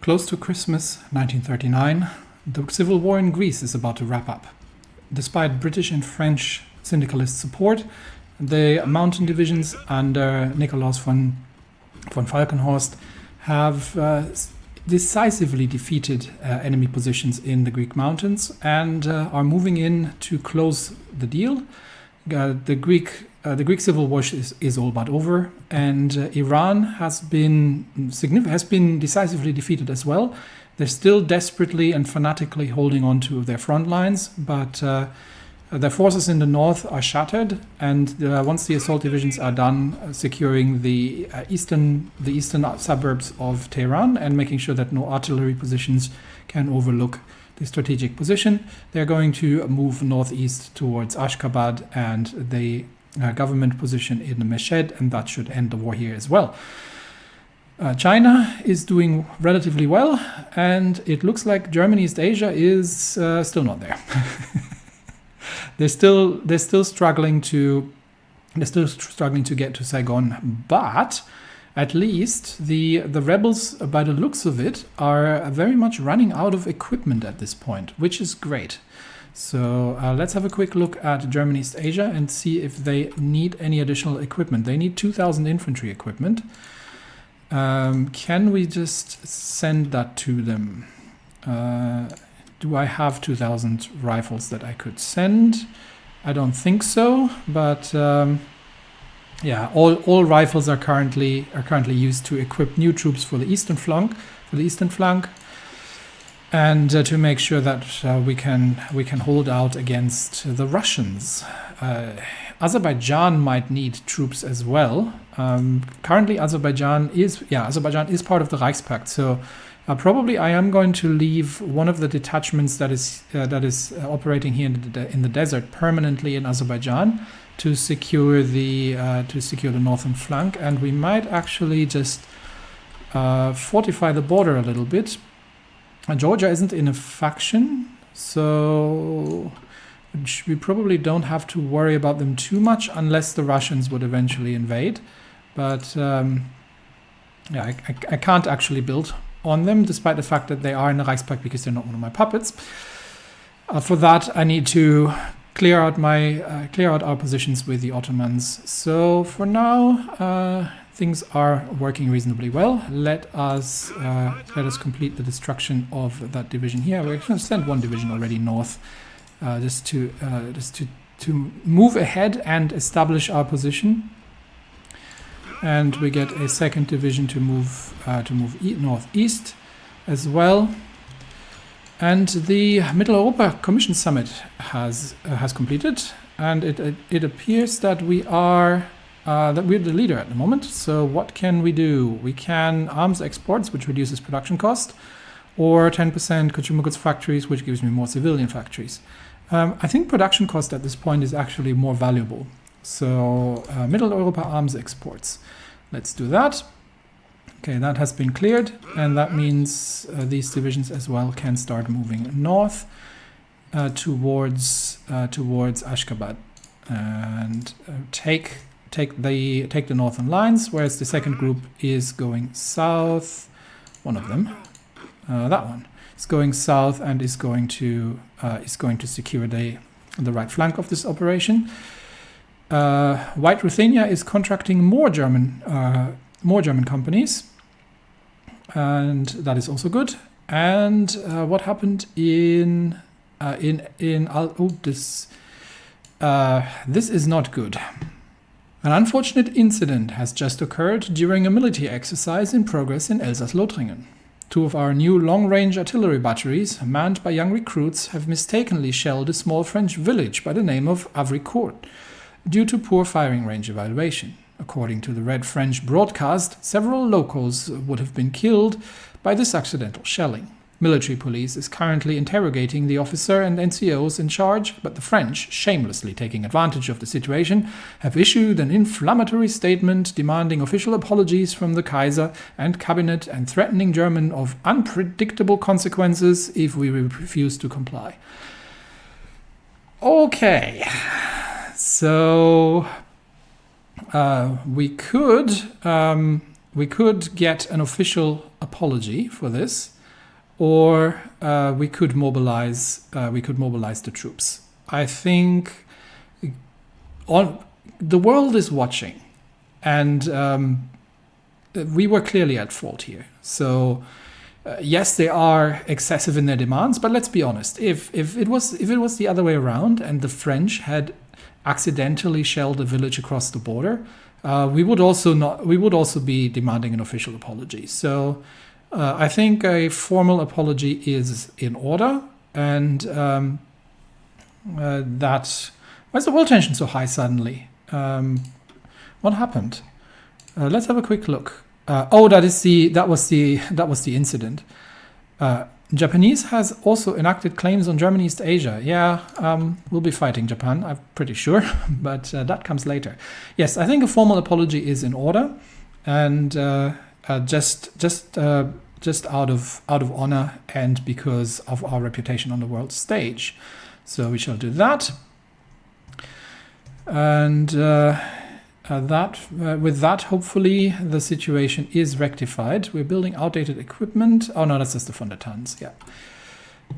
Close to Christmas 1939, the civil war in Greece is about to wrap up. Despite British and French syndicalist support, the mountain divisions under Nikolaus von Falkenhorst have decisively defeated enemy positions in the Greek mountains and are moving in to close the deal. The Greek civil war is all but over, and Iran has been decisively defeated as well. They're still desperately and fanatically holding on to their front lines, but their forces in the north are shattered, and once the assault divisions are done securing the eastern suburbs of Tehran and making sure that no artillery positions can overlook the strategic position, they're going to move northeast towards Ashgabat and the government position in Meshed, and that should end the war here as well. China is doing relatively well, and it looks like Germany East Asia is still not there. They're still struggling to get to Saigon, but at least the rebels, by the looks of it, are very much running out of equipment at this point, which is great. So let's have a quick look at Germany East Asia and see if they need any additional equipment. They need 2,000 infantry equipment. Can we just send that to them? Do I have 2,000 rifles that I could send? I don't think so, but yeah, all rifles are currently used to equip new troops for the eastern flank, and to make sure that we can hold out against the Russians. Azerbaijan might need troops as well. Currently, Azerbaijan is part of the Reichspakt, so probably I am going to leave one of the detachments that is operating here in the desert permanently in Azerbaijan to secure the northern flank, and we might actually just fortify the border a little bit. Georgia isn't in a faction, so we probably don't have to worry about them too much unless the Russians would eventually invade. But yeah, I can't actually build on them, despite the fact that they are in the Reichspakt, because they're not one of my puppets. For that, I need to clear out our positions with the Ottomans. So for now, things are working reasonably well. Let us complete the destruction of that division here. We're going to send one division already north, just to move ahead and establish our position. And we get a second division to move northeast as well. And the Middle Europa Commission Summit has completed, and it appears that we're the leader at the moment. So what can we do? We can arms exports, which reduces production cost, or 10% consumer goods factories, which gives me more civilian factories. I think production cost at this point is actually more valuable. So Middle Europa arms exports. Let's do that. Okay, that has been cleared, and that means these divisions as well can start moving north towards Ashgabat and take the northern lines, whereas the second group is going south. One of them, that one, is going south and is going to secure the right flank of this operation. White Ruthenia is contracting more German companies, and that is also good. And what happened this is not good. An unfortunate incident has just occurred during a military exercise in progress in Elsass-Lothringen. Two of our new long-range artillery batteries, manned by young recruits, have mistakenly shelled a small French village by the name of Havricourt, due to poor firing range evaluation. According to the Red French broadcast, several locals would have been killed by this accidental shelling. Military police is currently interrogating the officer and NCOs in charge, but the French, shamelessly taking advantage of the situation, have issued an inflammatory statement demanding official apologies from the Kaiser and cabinet and threatening Germany of unpredictable consequences if we refuse to comply. Okay. So we could get an official apology for this. or we could mobilize the troops. I think the world is watching, and we were clearly at fault here. So yes, they are excessive in their demands, but let's be honest. If it was the other way around and the French had accidentally shelled a village across the border, we would also be demanding an official apology. So I think a formal apology is in order, and that. Why is the world tension so high suddenly? What happened? Let's have a quick look. That was the incident. Japanese has also enacted claims on German East Asia. Yeah, we'll be fighting Japan, I'm pretty sure, but that comes later. Yes, I think a formal apology is in order, and just out of honor and because of our reputation on the world stage. So we shall do that. And with that, hopefully the situation is rectified. We're building outdated equipment. Oh no, that's just the von der Tanns, yeah.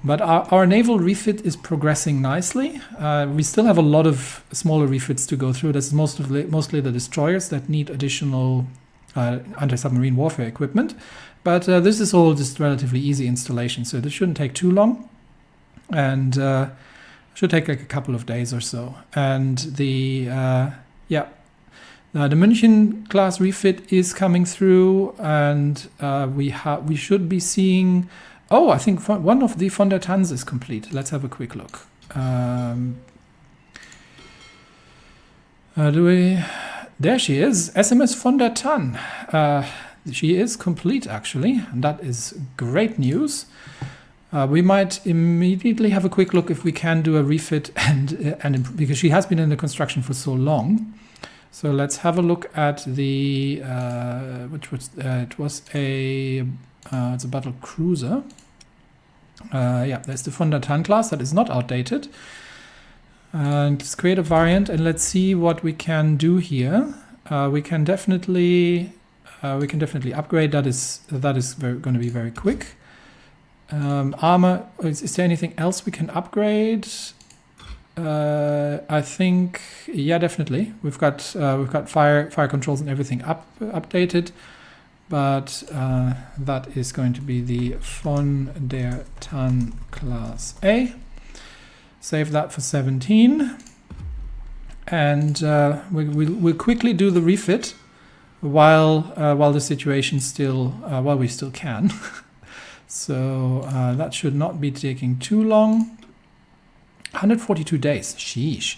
But our naval refit is progressing nicely. We still have a lot of smaller refits to go through. That's mostly the destroyers that need additional anti-submarine warfare equipment. But this is all just relatively easy installation, so this shouldn't take too long. And should take like a couple of days or so. And the München class refit is coming through, and we should be seeing. Oh, I think one of the von der Tanns is complete. Let's have a quick look. There she is, SMS von der Tann. She is complete actually, and that is great news. We might immediately have a quick look if we can do a refit, and because she has been in the construction for so long. So let's have a look at the it's a battle cruiser. There's the von der Tann class that is not outdated. And let's create a variant and let's see what we can do here. We can definitely upgrade. That is going to be very quick. Armor. Is there anything else we can upgrade? I think, yeah, definitely. We've got fire controls and everything updated, but that is going to be the von der Tann class A. Save that for 17, and we'll quickly do the refit while the situation still while we still can. So that should not be taking too long. 142 days. Sheesh.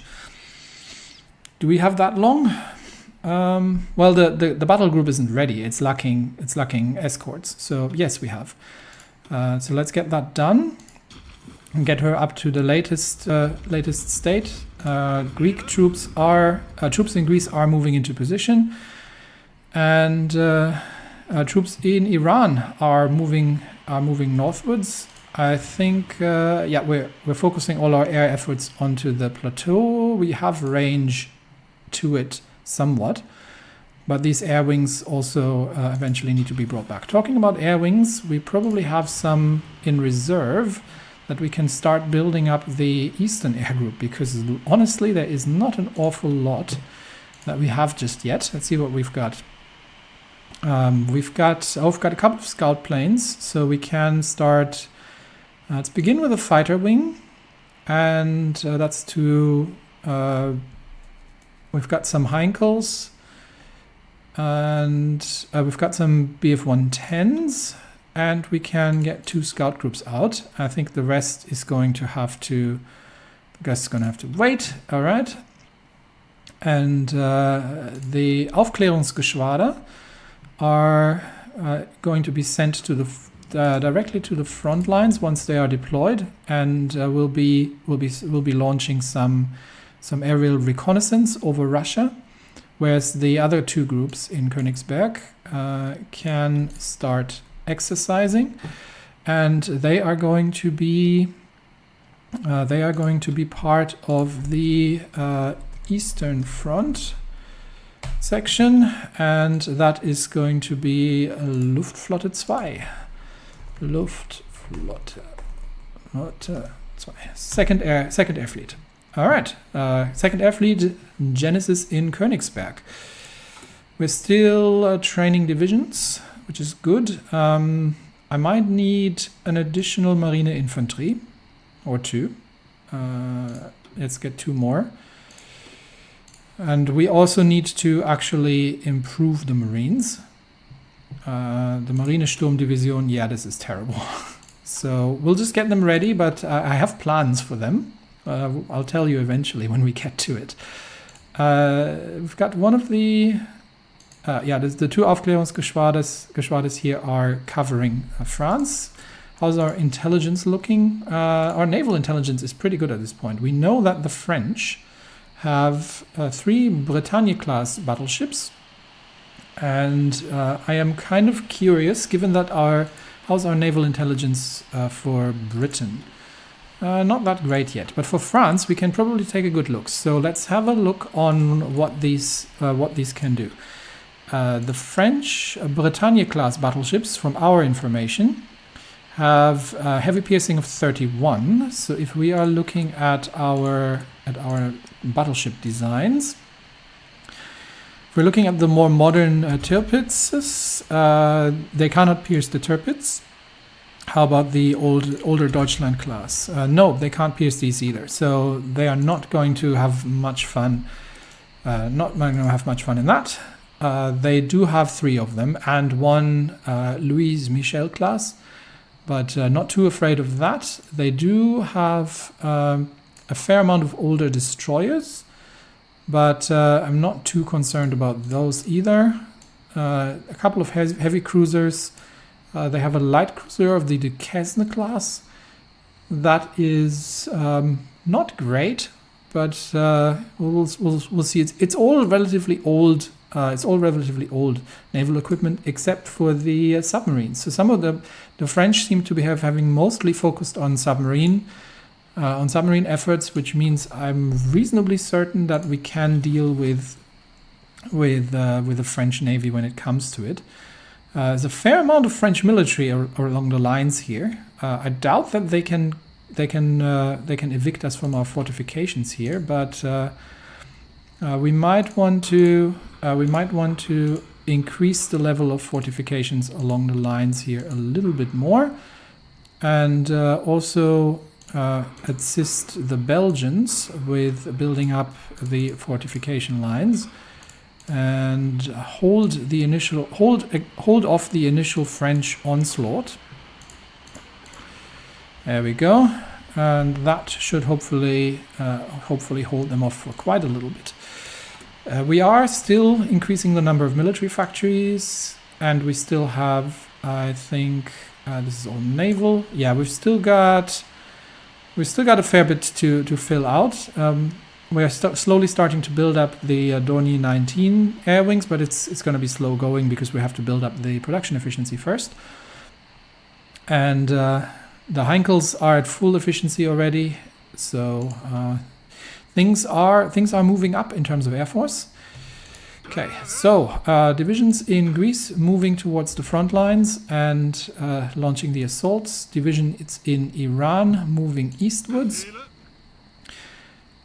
Do we have that long? Well, the battle group isn't ready. It's lacking escorts. So yes, we have. So let's get that done and get her up to the latest state. Greek troops in Greece are moving into position, and troops in Iran are moving northwards. I think, we're focusing all our air efforts onto the plateau. We have range to it somewhat, but these air wings also eventually need to be brought back. Talking about air wings, we probably have some in reserve that we can start building up the Eastern Air Group, because honestly, there is not an awful lot that we have just yet. Let's see what we've got. We've got a couple of scout planes, so we can start. Let's begin with a fighter wing, and that's to. We've got some Heinkels, and we've got some Bf-110s, and we can get 2 scout groups out. I think the rest is going to have to. The guys is going to have to wait. All right, and the Aufklärungsgeschwader are going to be sent to the directly to the front lines once they are deployed, and we'll be launching some aerial reconnaissance over Russia, whereas the other 2 groups in Königsberg can start exercising, and they are going to be part of the Eastern Front section, and that is going to be Luftflotte 2. Luftflotte Second Air Fleet. All right, Second Air Fleet Genesis in Königsberg. We're still training divisions, which is good. I might need an additional Marine Infantry or two. Let's get 2 more. And we also need to actually improve the Marines. The Marine Sturmdivision, yeah, this is terrible. So we'll just get them ready, but I have plans for them. I'll tell you eventually when we get to it. We've got one of the... the 2 Aufklärungsgeschwaders here are covering France. How's our intelligence looking? Our naval intelligence is pretty good at this point. We know that the French have 3 Bretagne-class battleships. And I am kind of curious, given that how's our naval intelligence for Britain? Not that great yet, but for France we can probably take a good look. So let's have a look on what these can do. The French Bretagne-class battleships, from our information, have a heavy piercing of 31. So if we are looking at our battleship designs, if we're looking at the more modern Tirpitzes, they cannot pierce the Tirpitz. How about the older Deutschland class? No, they can't pierce these either. So they are not going to have much fun. Not going to have much fun in that. They do have 3 of them and 1 Louise Michel class, but not too afraid of that. They do have a fair amount of older destroyers, but I'm not too concerned about those either. A couple of heavy cruisers. They have a light cruiser of the Duquesne class. That is not great, but we'll see. It's all relatively old. It's all relatively old naval equipment, except for the submarines. So some of the French seem to be having mostly focused on submarine efforts, which means I'm reasonably certain that we can deal with the French Navy when it comes to it. There's a fair amount of French military along the lines here. I doubt that they can evict us from our fortifications here, but we might want to increase the level of fortifications along the lines here a little bit more, and also assist the Belgians with building up the fortification lines and hold off the initial French onslaught. There we go, and that should hopefully hold them off for quite a little bit. We are still increasing the number of military factories, and we still have, I think, this is all naval. Yeah, we've still got a fair bit to fill out. We're slowly starting to build up the Dornier 19 air wings, but it's going to be slow going because we have to build up the production efficiency first. And the Heinkels are at full efficiency already, so things are moving up in terms of Air Force. Okay, so divisions in Greece moving towards the front lines and launching the assaults. Division it's in Iran moving eastwards.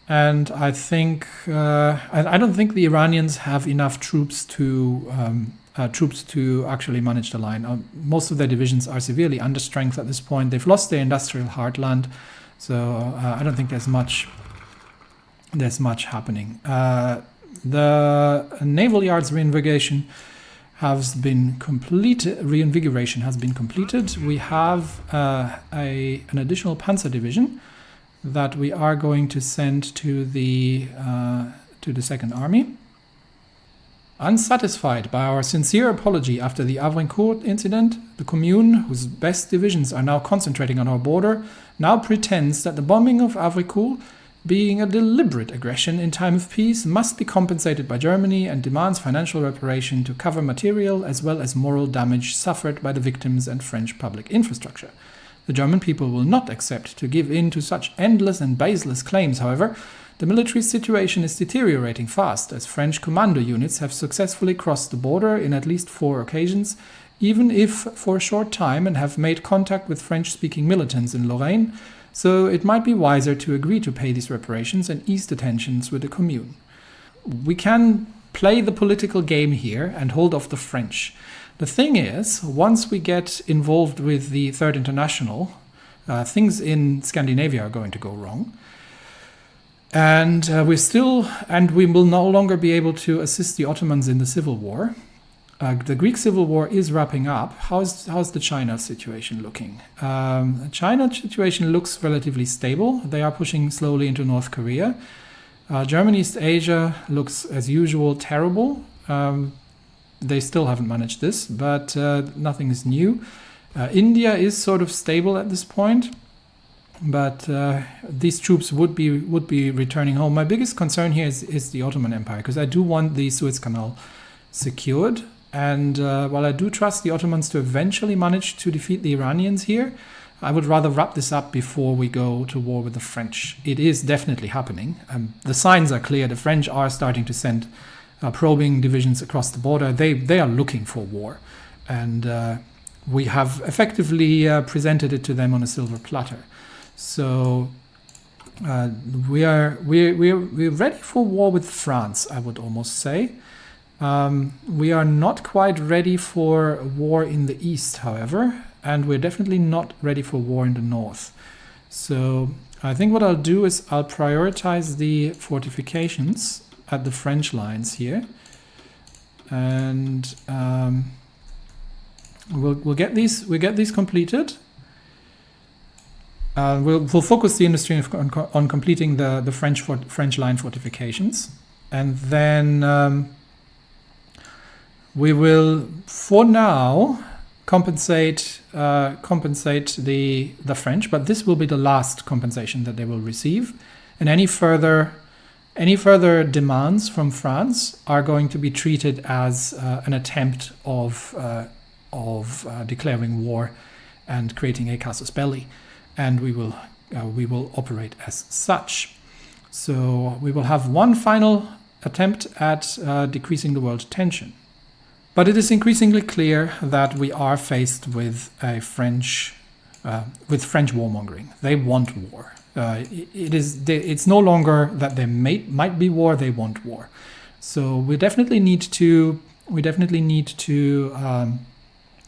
And I think I don't think the Iranians have enough troops to actually manage the line. Most of their divisions are severely under strength at this point. They've lost their industrial heartland, so I don't think there's much happening. The naval yards reinvigoration has been completed. We have an additional Panzer division that we are going to send to the Second Army. Unsatisfied by our sincere apology after the Havrincourt incident, the Commune, whose best divisions are now concentrating on our border, now pretends that the bombing of Havrincourt, being a deliberate aggression in time of peace, must be compensated by Germany and demands financial reparation to cover material as well as moral damage suffered by the victims and French public infrastructure. The German people will not accept to give in to such endless and baseless claims, however. The military situation is deteriorating fast, as French commando units have successfully crossed the border in at least 4 occasions, even if for a short time, and have made contact with French-speaking militants in Lorraine, so it might be wiser to agree to pay these reparations and ease the tensions with the Commune. We can play the political game here and hold off the French. The thing is, once we get involved with the Third International, things in Scandinavia are going to go wrong. And we will no longer be able to assist the Ottomans in the civil war. The Greek civil war is wrapping up. How's the China situation looking? The China situation looks relatively stable. They are pushing slowly into North Korea. Germany, East Asia looks, as usual, terrible. They still haven't managed this, but nothing is new. India is sort of stable at this point, but these troops would be returning home. My biggest concern here is the Ottoman Empire, because I do want the Suez Canal secured. And while I do trust the Ottomans to eventually manage to defeat the Iranians here, I would rather wrap this up before we go to war with the French. It is definitely happening. The signs are clear. The French are starting to send probing divisions across the border. They are looking for war. And we have effectively presented it to them on a silver platter. So we're ready for war with France, I would almost say. We are not quite ready for war in the east, however, and we're definitely not ready for war in the north. So I think what I'll do is I'll prioritize the fortifications at the French lines here, and we'll get these completed. We'll focus the industry on completing the French line fortifications, and then we will, for now, compensate the French, but this will be the last compensation that they will receive, and any further demands from France are going to be treated as an attempt of declaring war and creating a casus belli, and we will operate as such. So we will have one final attempt at decreasing the world tension. But it is increasingly clear that we are faced with French warmongering. They want war. It's no longer that there might be war. They want war. So we definitely need to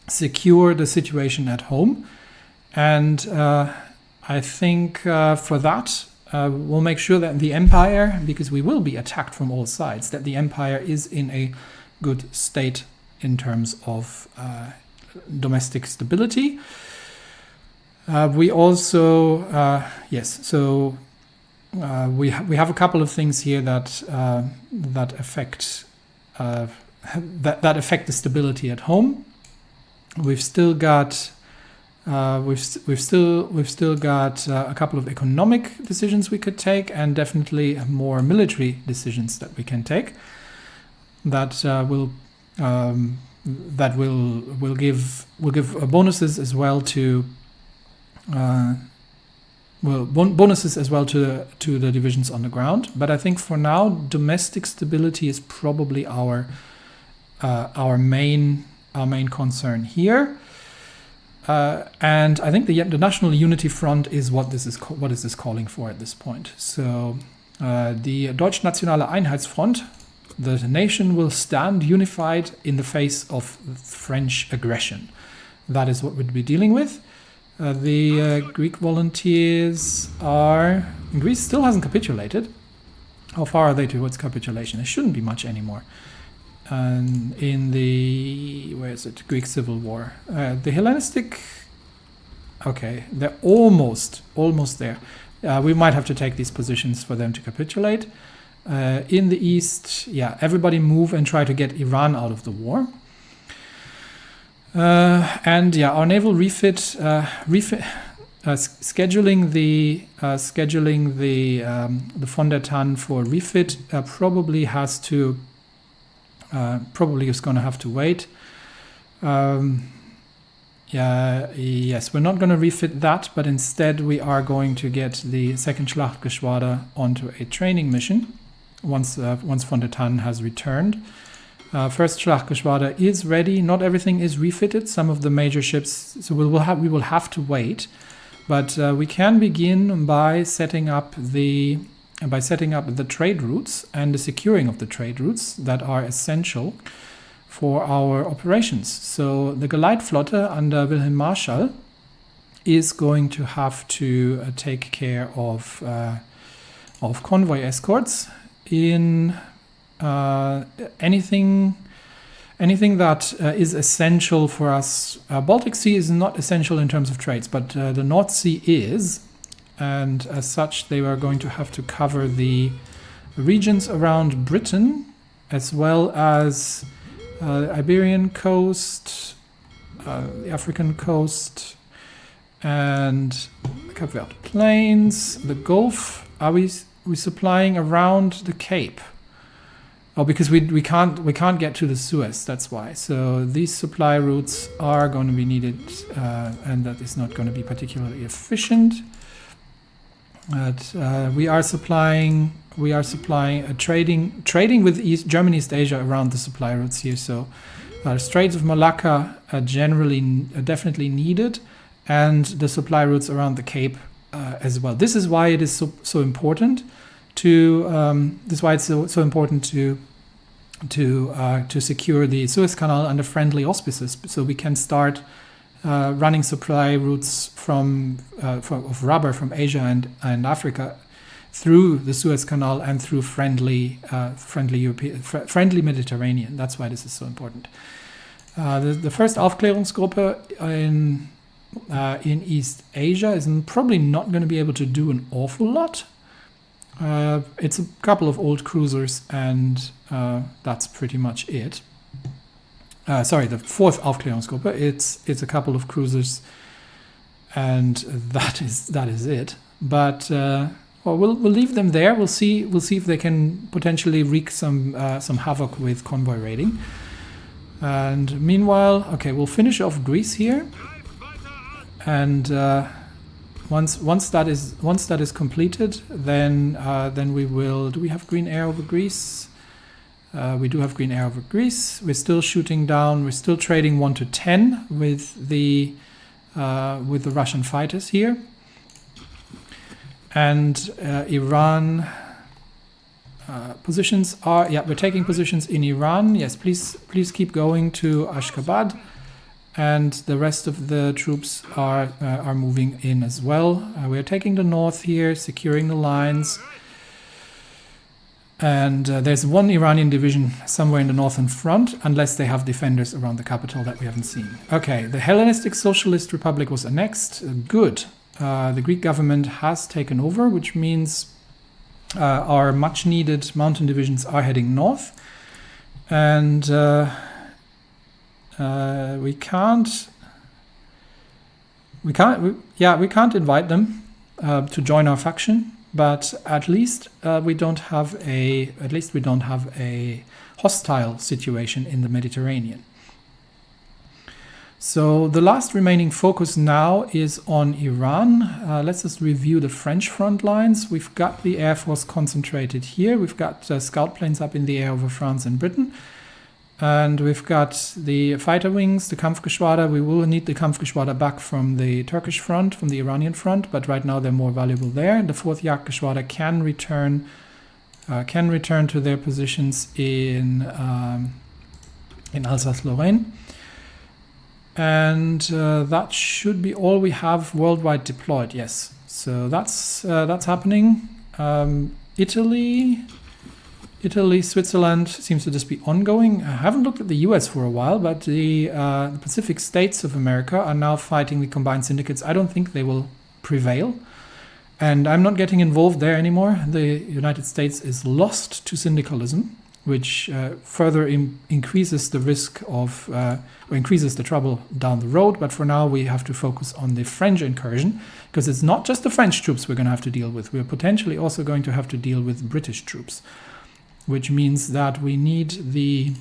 secure the situation at home, and I think for that we'll make sure that the empire, because we will be attacked from all sides, that the empire is in a good state in terms of domestic stability. We also, we have a couple of things here that affect the stability at home. We've still got a couple of economic decisions we could take, and definitely more military decisions that we can take that will give bonuses as well to the divisions on the ground. But I think for now, domestic stability is probably our main concern here. And I think the National Unity Front is what this is calling for at this point. So the Deutsch-Nationale Einheitsfront, the nation will stand unified in the face of French aggression. That is what we'd be dealing with. The Greek volunteers Greece still hasn't capitulated. How far are they towards capitulation? It shouldn't be much anymore. In the, Greek Civil War. The Hellenistic, okay, they're almost there. We might have to take these positions for them to capitulate. In the east, everybody move and try to get Iran out of the war. Our naval scheduling the von der Tann for refit probably is going to have to wait. Yes, we're not going to refit that, but instead we are going to get the 2nd Schlachtgeschwader onto a training mission once von der Tann has returned. First Schlachtgeschwader is ready. Not everything is refitted. Some of the major ships, so we will have to wait. But we can begin by setting up the trade routes and the securing of the trade routes that are essential for our operations. So the Geleitflotte under Wilhelm Marschall is going to have to take care of convoy escorts in anything that is essential for us. Baltic Sea is not essential in terms of trades, but the North Sea is, and as such they are going to have to cover the regions around Britain as well as the Iberian coast, the African coast, and the Cape Verde Plains, the Gulf. Are we supplying around the Cape? Oh, because we can't get to the Suez. That's why. So these supply routes are going to be needed, and that is not going to be particularly efficient. But we are supplying trading with German East Asia around the supply routes here. So Straits of Malacca are definitely needed, and the supply routes around the Cape as well. This is why it is so important to secure the Suez Canal under friendly auspices, so we can start running supply routes of rubber from Asia and Africa through the Suez Canal and through friendly Mediterranean. That's why this is so important. The first Aufklärungsgruppe in East Asia is probably not going to be able to do an awful lot. It's a couple of old cruisers, and that's pretty much it. The fourth Aufklärungsgruppe. It's a couple of cruisers, and that is it. But we'll leave them there. We'll see if they can potentially wreak some havoc with convoy raiding. And meanwhile, okay, we'll finish off Greece here, and once that is completed, then we will. Do we have green air over Greece? We do have green air over Greece. We're still shooting down. We're still trading 1 to 10 with the Russian fighters here. And Iran positions are. Yeah, we're taking positions in Iran. Yes, please keep going to Ashgabat. And the rest of the troops are moving in as well. We're taking the north here, securing the lines. And there's one Iranian division somewhere in the northern front, unless they have defenders around the capital that we haven't seen. Okay, the Hellenistic Socialist Republic was annexed. Good. The Greek government has taken over, which means our much-needed mountain divisions are heading north. And we can't invite them to join our faction. But at least we don't have a hostile situation in the Mediterranean. So the last remaining focus now is on Iran. Let's just review the French front lines. We've got the Air Force concentrated here. We've got scout planes up in the air over France and Britain. And we've got the fighter wings, the Kampfgeschwader. We will need the Kampfgeschwader back from the Turkish front, from the Iranian front, but right now they're more valuable there. The 4th Jagdgeschwader can return to their positions in Alsace-Lorraine. And that should be all we have worldwide deployed. Yes, so that's happening. Italy, Switzerland seems to just be ongoing. I haven't looked at the US for a while, but the Pacific States of America are now fighting the combined syndicates. I don't think they will prevail. And I'm not getting involved there anymore. The United States is lost to syndicalism, which further increases the risk of, or increases the trouble down the road. But for now, we have to focus on the French incursion, because it's not just the French troops we're going to have to deal with. We're potentially also going to have to deal with British troops, which means that we need the...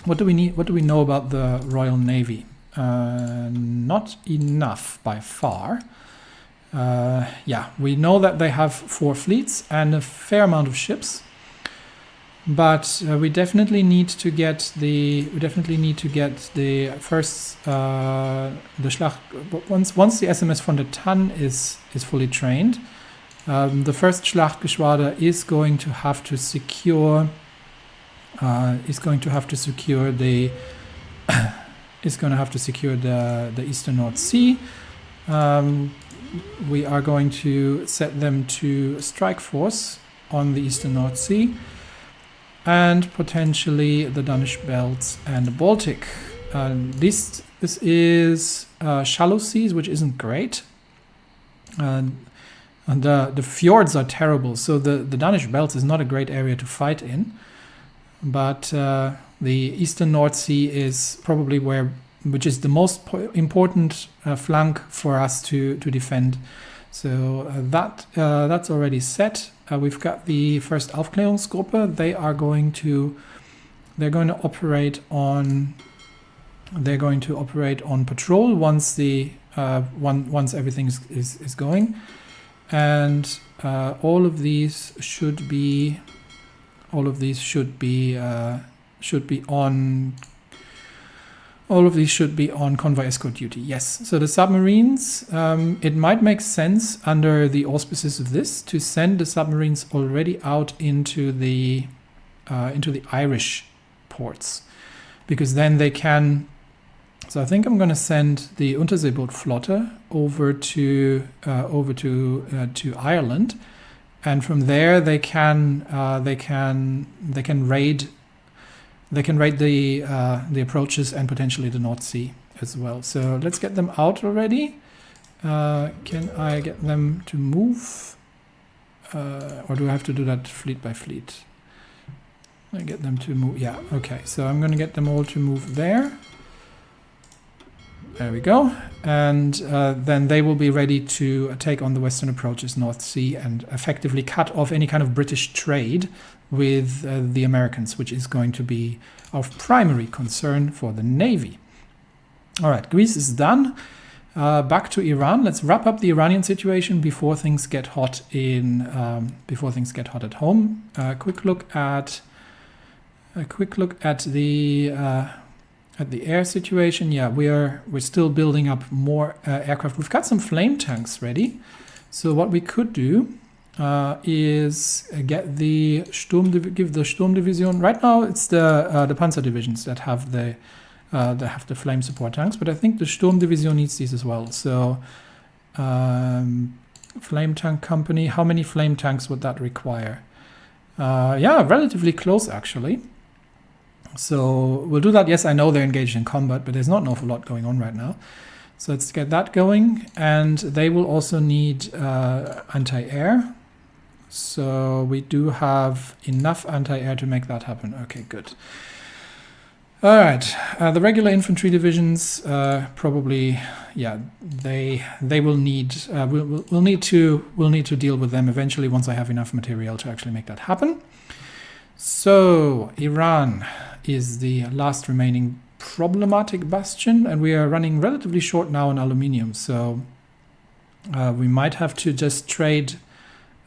What do we need? What do we know about the Royal Navy? Not enough by far. We know that they have 4 fleets and a fair amount of ships. But we definitely need to get the first the Schlacht once the SMS von der Tann is fully trained. The first Schlachtgeschwader is going to have to secure the Eastern North Sea. We are going to set them to strike force on the Eastern North Sea and potentially the Danish Belts and the Baltic. This is shallow seas, which isn't great. And the fjords are terrible, so the Danish Belts is not a great area to fight in. But the Eastern North Sea is probably which is the most important flank for us to defend. So that's already set. We've got the first Aufklärungsgruppe. They're going to operate on patrol once everything is going, and all of these should be on convoy escort duty. Yes. So the submarines, it might make sense under the auspices of this to send the submarines already out into the Irish ports, because then they can. So I think I'm going to send the Unterseebootflotte over to Ireland, and from there they can raid. They can raid the approaches and potentially the North Sea as well. So let's get them out already. Can I get them to move? Or do I have to do that fleet by fleet? I get them to move. Yeah, okay. So I'm going to get them all to move there. There we go. And then they will be ready to take on the western approaches, North Sea, and effectively cut off any kind of British trade with the Americans, which is going to be of primary concern for the Navy. All right, Greece is done. Back to Iran. Let's wrap up the Iranian situation before things get hot at home. A quick look at the air situation. Yeah, we're still building up more aircraft. We've got some flame tanks ready. So what we could do is give the Sturmdivision. Right now, it's the Panzer divisions that have the flame support tanks, but I think the Sturmdivision needs these as well. So, flame tank company. How many flame tanks would that require? Yeah, relatively close actually. So we'll do that. Yes, I know they're engaged in combat, but there's not an awful lot going on right now. So let's get that going, and they will also need anti-air. So we do have enough anti-air to make that happen. Okay, good. All right, the regular infantry divisions probably, yeah, they will need we'll need to deal with them eventually once I have enough material to actually make that happen. So Iran is the last remaining problematic bastion, and we are running relatively short now on aluminium. So we might have to just trade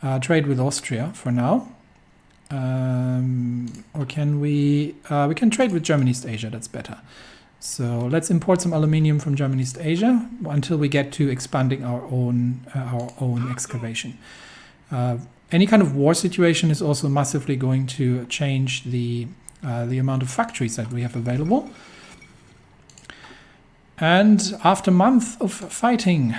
with Austria for now. Or can we can trade with German East Asia. That's better. So let's import some aluminium from German East Asia until we get to expanding our own excavation. Any kind of war situation is also massively going to change the amount of factories that we have available. And after a month of fighting,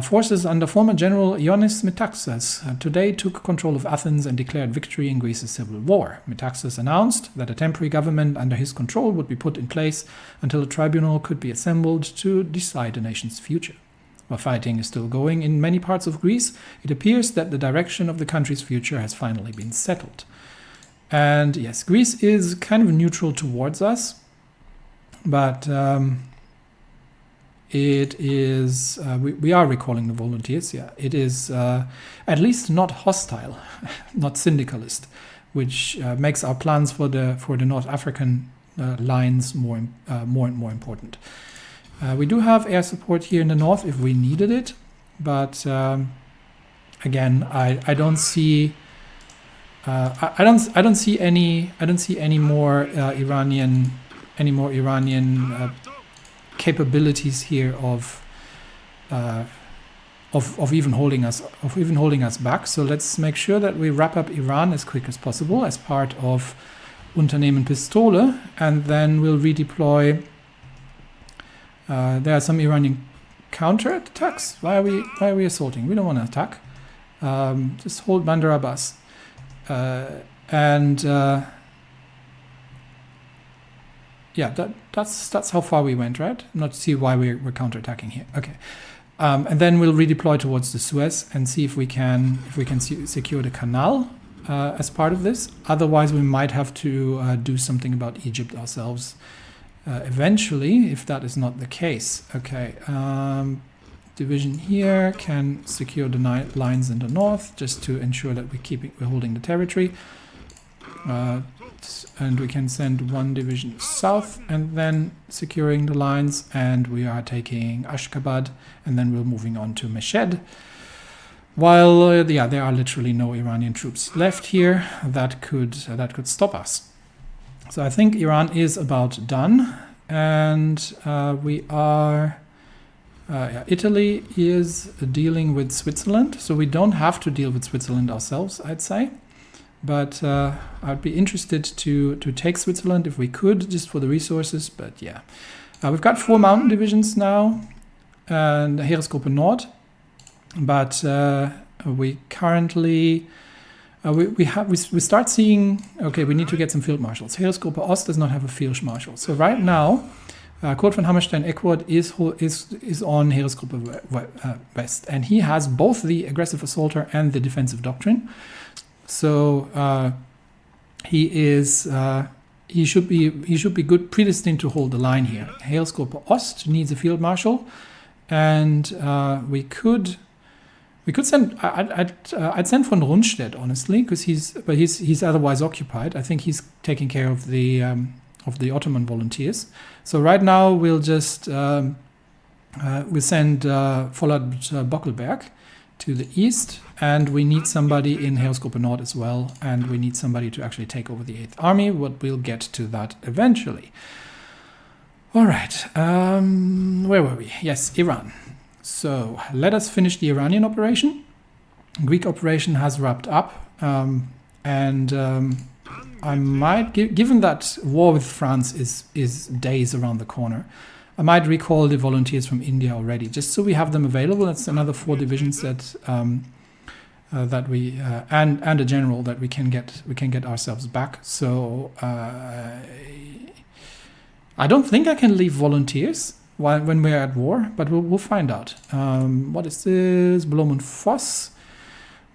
forces under former General Ioannis Metaxas today took control of Athens and declared victory in Greece's civil war. Metaxas announced that a temporary government under his control would be put in place until a tribunal could be assembled to decide the nation's future. While fighting is still going in many parts of Greece, it appears that the direction of the country's future has finally been settled. And yes, Greece is kind of neutral towards us, but it is, we are recalling the volunteers, yeah. It is at least not hostile, not syndicalist, which makes our plans for the North African lines more and more important. We do have air support here in the north if we needed it, but again, I don't see I don't see any more Iranian capabilities here of even holding us back. So let's make sure that we wrap up Iran as quick as possible as part of Unternehmen Pistole, and then we'll redeploy. There are some Iranian counterattacks. Why are we assaulting? We don't want to attack. Just hold Bandar Abbas. Yeah, that's how far we went, right? Not to see why we're counterattacking here. Okay, and then we'll redeploy towards the Suez and see if we can secure the canal as part of this. Otherwise, we might have to do something about Egypt ourselves eventually, if that is not the case. Okay, division here can secure the lines in the north just to ensure that we're holding the territory. And we can send one division south and then securing the lines, and we are taking Ashgabat, and then we're moving on to Meshed. While there are literally no Iranian troops left here that could stop us. So I think Iran is about done, and we are. Italy is dealing with Switzerland, so we don't have to deal with Switzerland ourselves, I'd say. But I'd be interested to take Switzerland if we could, just for the resources. But yeah, we've got 4 mountain divisions now and Heeresgruppe Nord. But we currently we start seeing, okay, we need to get some field marshals. Heeresgruppe Ost does not have a field marshal, so right now Kurt von Hammerstein-Eckwart is on Heeresgruppe West, and he has both the aggressive assaulter and the defensive doctrine. So he should be good, predestined to hold the line here. Heeresgruppe Ost needs a field marshal, and we could send. I'd send von Rundstedt, honestly, because he's otherwise occupied. I think he's taking care of the Ottoman volunteers. So right now we'll just we send Vollard Bockelberg to the east, and we need somebody in Heeresgruppe Nord as well, and we need somebody to actually take over the 8th Army, but we'll get to that eventually. All right, where were we? Yes, Iran. So let us finish the Iranian operation. Greek operation has wrapped up, and I might, given that war with France is days around the corner, I might recall the volunteers from India already, just so we have them available. That's another 4 divisions that we and a general that we can get ourselves back. So I don't think I can leave volunteers when we're at war, but we'll find out. What is this? Blom und Voss.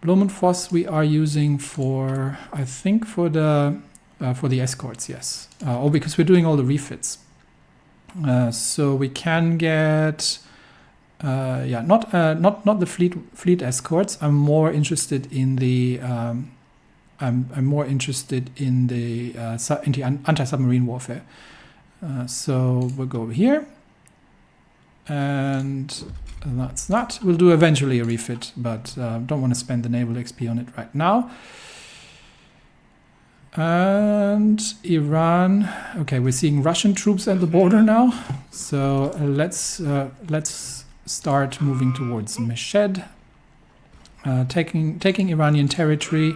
Blom und Voss we are using for, I think, for the escorts. Yes, because we're doing all the refits. So we can get, not the fleet escorts. I'm more interested in the anti-submarine warfare. So we'll go over here, and that's that. We'll do eventually a refit, but don't want to spend the naval XP on it right now. And Iran, okay, we're seeing Russian troops at the border now. So let's start moving towards Meshed, taking Iranian territory,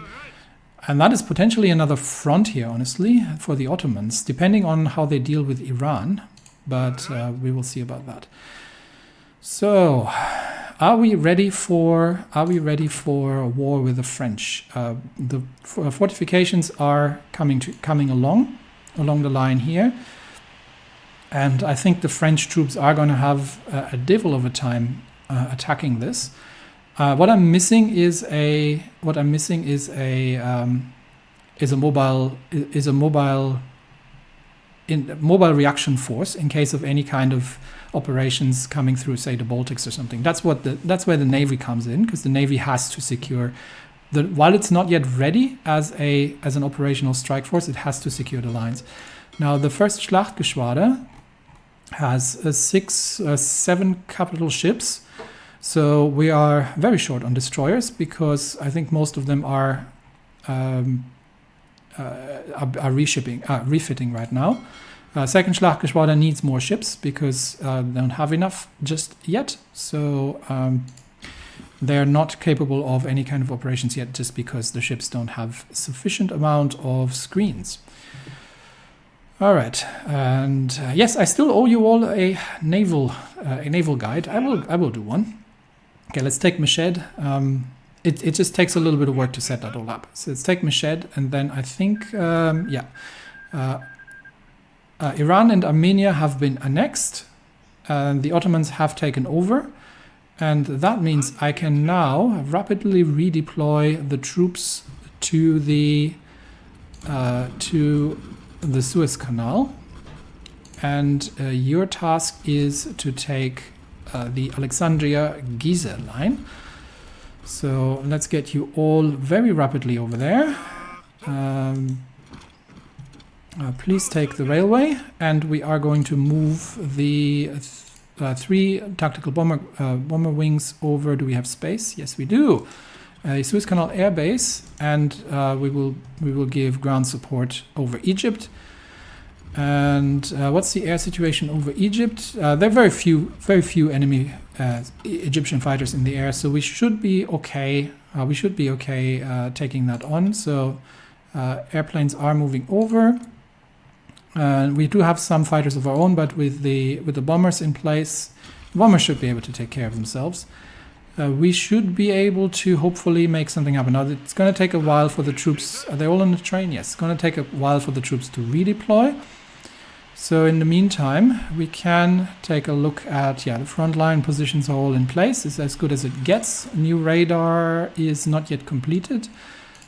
and that is potentially another front here, honestly, for the Ottomans, depending on how they deal with Iran. But we will see about that. So, are we ready for a war with the French? The fortifications are coming along the line here, and I think the French troops are going to have a devil of a time attacking this. What I'm missing is a mobile reaction force in case of any kind of operations coming through, say, the Baltics or something. That's where the Navy comes in, because the Navy has to secure while it's not yet ready as an operational strike force, it has to secure the lines. Now the first Schlachtgeschwader has 7 capital ships, so we are very short on destroyers, because I think most of them are refitting right now. Second Schlachtgeschwader needs more ships because they don't have enough just yet. So they're not capable of any kind of operations yet just because the ships don't have sufficient amount of screens. All right, and yes, I still owe you all a naval guide. I will do one. Okay, let's take Meshed. It just takes a little bit of work to set that all up. So let's take Meshed, and then I think Iran and Armenia have been annexed, and the Ottomans have taken over, and that means I can now rapidly redeploy the troops to the Suez Canal, and your task is to take the Alexandria-Giza line. So let's get you all very rapidly over there. Please take the railway, and we are going to move the 3 tactical bomber wings over. Do we have space? Yes, we do. Suez Canal Air Base, and we will give ground support over Egypt. And what's the air situation over Egypt? There are very few enemy Egyptian fighters in the air, so we should be okay. Taking that on. So airplanes are moving over. We do have some fighters of our own, but with the bombers in place, bombers should be able to take care of themselves. We should be able to hopefully make something happen. Now, it's going to take a while for the troops. Are they all on the train? Yes, it's going to take a while for the troops to redeploy. So in the meantime, we can take a look at, the front line positions are all in place. It's as good as it gets. New radar is not yet completed.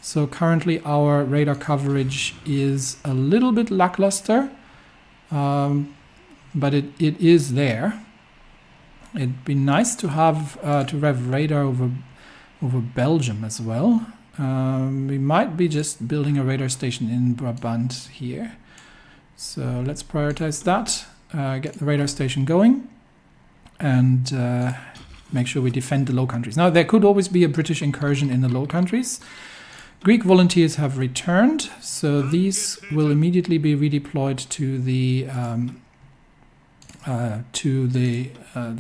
So currently our radar coverage is a little bit lackluster, but it is there. It'd be nice to have radar over Belgium as well. We might be just building a radar station in Brabant here. So let's prioritize that, get the radar station going, and make sure we defend the Low Countries. Now, there could always be a British incursion in the Low Countries. Greek volunteers have returned, so these will immediately be redeployed to the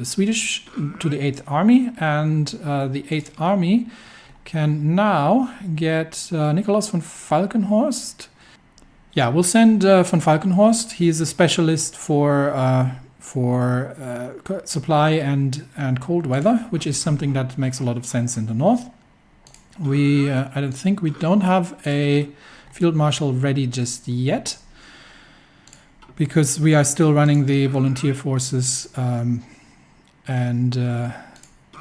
Swedish, to the 8th Army, and the 8th Army can now get Nikolaus von Falkenhorst. Yeah, we'll send von Falkenhorst. He is a specialist for supply and cold weather, which is something that makes a lot of sense in the north. I don't think we don't have a field marshal ready just yet, because we are still running the volunteer forces, and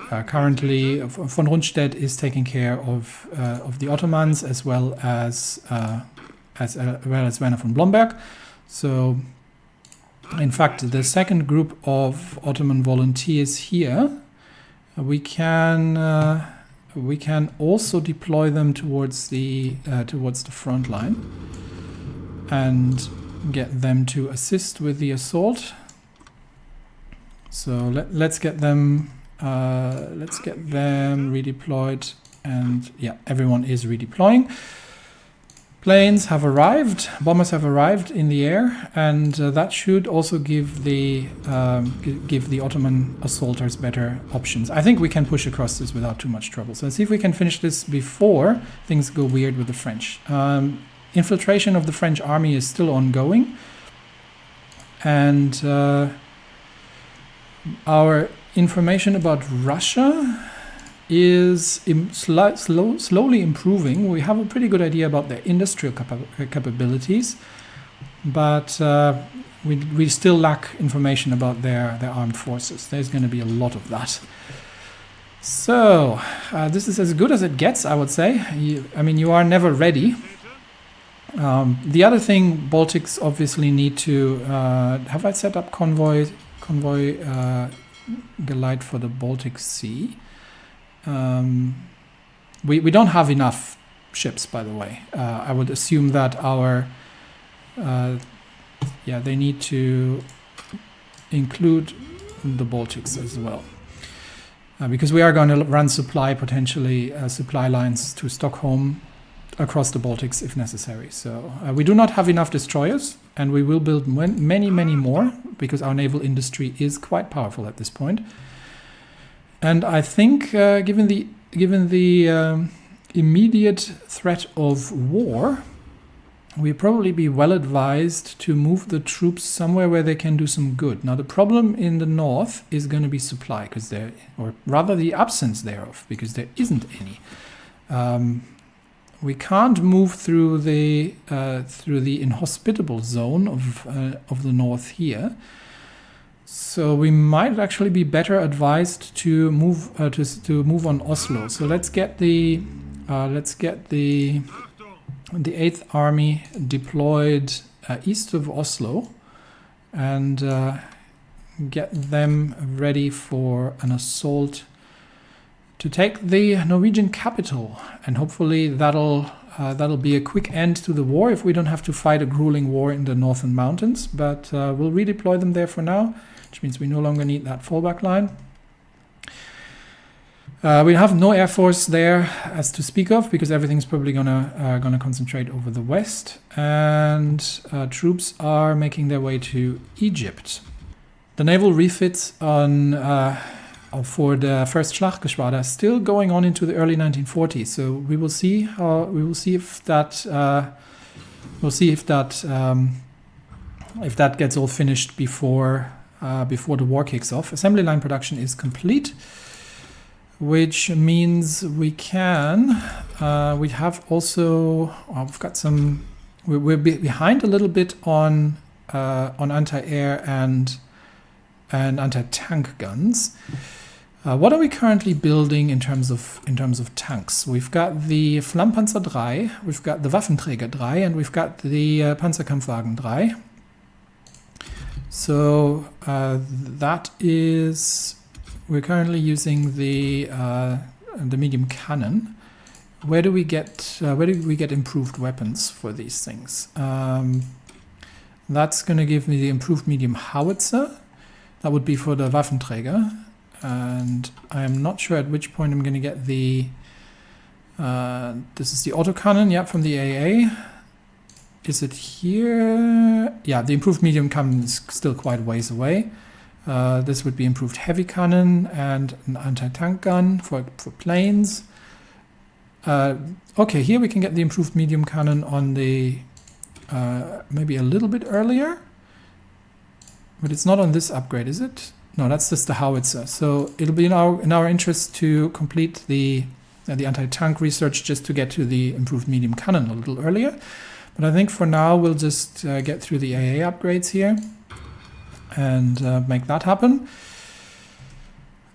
currently von Rundstedt is taking care of the Ottomans as well as Werner von Blomberg. So, in fact, the second group of Ottoman volunteers here, we can also deploy them towards the front line and get them to assist with the assault. So let's get them redeployed, and everyone is redeploying. Planes have arrived, bombers have arrived in the air, and that should also give the Ottoman assaulters better options. I think we can push across this without too much trouble. So let's see if we can finish this before things go weird with the French. Infiltration of the French army is still ongoing, and our information about Russia is slowly improving. We have a pretty good idea about their industrial capabilities, but we still lack information about their armed forces. There's going to be a lot of that. So this is as good as it gets, I would say. You are never ready. The other thing, Baltics obviously need to have I set up convoy Geleit for the Baltic Sea. We don't have enough ships, by the way. I would assume that they need to include the Baltics as well, because we are going to run supply lines to Stockholm across the Baltics if necessary. So we do not have enough destroyers, and we will build many more because our naval industry is quite powerful at this point. And I think given the immediate threat of war, we'd probably be well advised to move the troops somewhere where they can do some good. Now, the problem in the north is going to be supply, or rather the absence thereof, because there isn't any. We can't move through the inhospitable zone of the north here. So we might actually be better advised to move on Oslo. So let's get the 8th Army deployed east of Oslo and get them ready for an assault to take the Norwegian capital. And hopefully that'll be a quick end to the war if we don't have to fight a grueling war in the northern mountains. But we'll redeploy them there for now, which means we no longer need that fallback line. We have no air force there as to speak of because everything's probably gonna concentrate over the west, and troops are making their way to Egypt. The naval refits for the first Schlachtgeschwader is still going on into the early 1940s. So we will see if that gets all finished before the war kicks off. Assembly line production is complete, which means we have also we've got some. We're behind a little bit on anti-air and anti-tank guns. What are we currently building in terms of tanks? We've got the Flammpanzer 3, we've got the Waffenträger 3, and we've got the Panzerkampfwagen 3. So that is, we're currently using the medium cannon. Where do we get improved weapons for these things? That's going to give me the improved medium howitzer. That would be for the Waffenträger, and I'm not sure at which point I'm going to get the. This is the autocannon, yeah, from the AA. Is it here? Yeah, the improved medium cannon is still quite a ways away. This would be improved heavy cannon and an anti-tank gun for planes. Okay, here we can get the improved medium cannon on the maybe a little bit earlier, but it's not on this upgrade, is it? No, that's just the howitzer. So it'll be in our interest to complete the anti-tank research just to get to the improved medium cannon a little earlier. But I think for now we'll just get through the AA upgrades here and make that happen.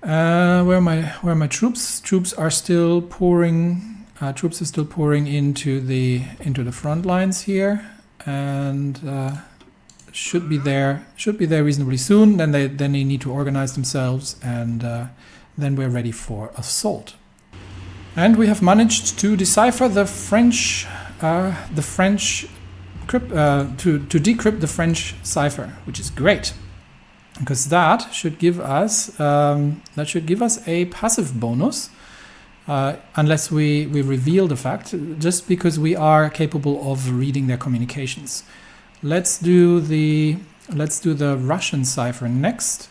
Where are my troops? Troops are still pouring. Troops are still pouring into the front lines here, and should be there reasonably soon. Then they need to organize themselves, and then we're ready for assault. And we have managed to decipher the French to decrypt the French cipher, which is great, because that should give us a passive bonus, unless we reveal the fact, just because we are capable of reading their communications. Let's do the Russian cipher next,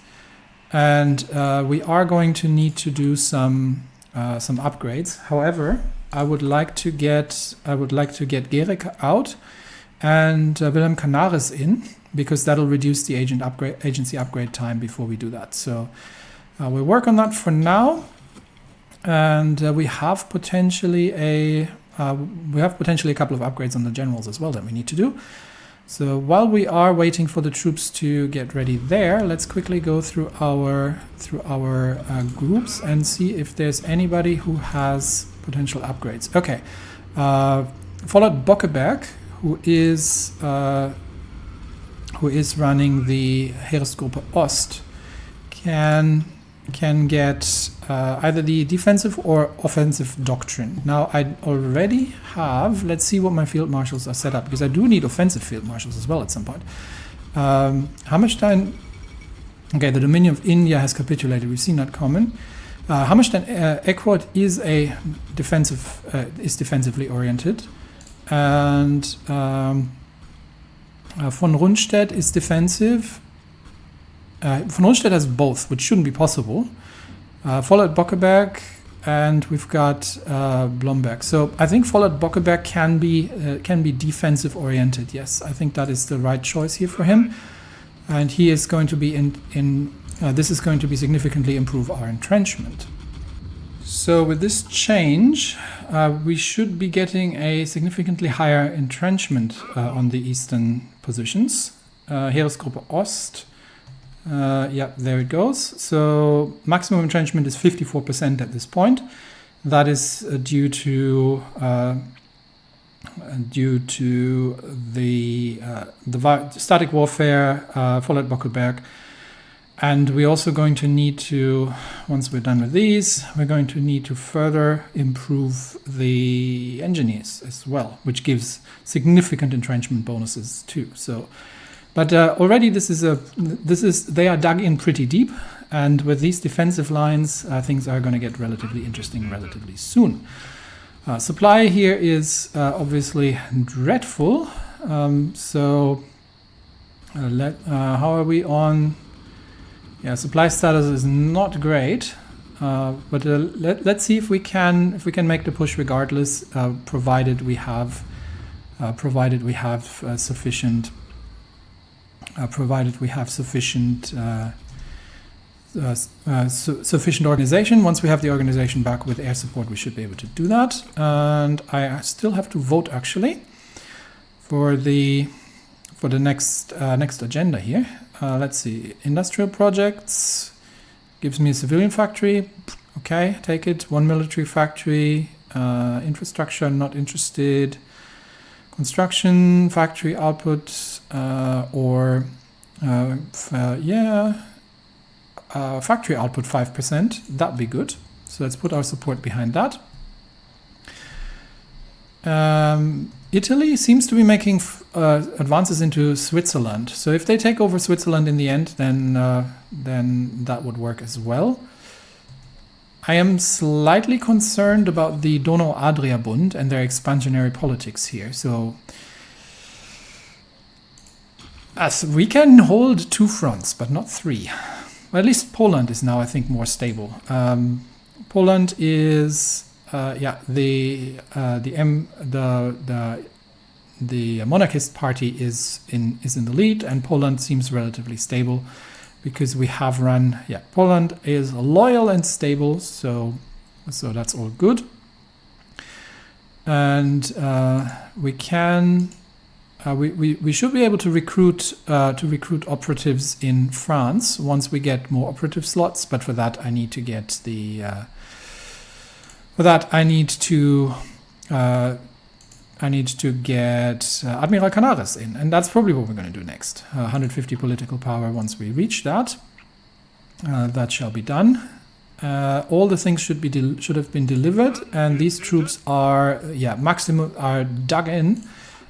and we are going to need to do some upgrades. However, I would like to get Gericke out and Wilhelm Canaris in, because that'll reduce the agency upgrade time before we do that. So we'll work on that for now, and we have potentially a couple of upgrades on the generals as well that we need to do. So while we are waiting for the troops to get ready there, let's quickly go through our groups and see if there's anybody who has potential upgrades. Okay, Follett Bockeberg, who is running the Heeresgruppe Ost, can get either the defensive or offensive doctrine. Now, I already have, let's see what my field marshals are set up, because I do need offensive field marshals as well at some point. Hammerstein, okay, the Dominion of India has capitulated, we've seen that coming. Hammerstein Eckwart is defensively oriented. and von Rundstedt is defensive. Von Rundstedt has both, which shouldn't be possible. Followed Bockeberg, and we've got Blomberg. So I think followed Bockeberg can be defensive oriented. Yes, I think that is the right choice here for him, and he is going to be this is going to be significantly improve our entrenchment. So with this change, we should be getting a significantly higher entrenchment on the eastern positions. Heeresgruppe Ost. Yeah, there it goes. So maximum entrenchment is 54% at this point. That is due to the static warfare, followed Bockelberg. And we're also going to need to, once we're done with these, we're going to need to further improve the engineers as well, which gives significant entrenchment bonuses too. So, but already they are dug in pretty deep, and with these defensive lines, things are going to get relatively interesting relatively soon. Supply here is obviously dreadful. How are we on? Yeah, supply status is not great, but let's see if we can make the push regardless, provided we have sufficient sufficient organization. Once we have the organization back with air support, we should be able to do that. And I still have to vote actually for the next agenda here. Let's see, industrial projects gives me a civilian factory. Okay, take it. One military factory. Infrastructure, not interested. Construction, factory output, factory output 5%. That'd be good. So let's put our support behind that. Italy seems to be making advances into Switzerland. So if they take over Switzerland in the end, then that would work as well. I am slightly concerned about the Donau-Adria-Bund and their expansionary politics here. So as we can hold 2 fronts, but not 3. Well, at least Poland is now, I think, more stable. Poland is the monarchist party is in the lead, and Poland seems relatively stable because we have run. Yeah, Poland is loyal and stable, so that's all good. And we should be able to recruit operatives in France once we get more operative slots. But for that, I need to get Admiral Canaris in, and that's probably what we're going to do next. 150 political power. Once we reach that, that shall be done. All the things should have been delivered, and these troops are dug in,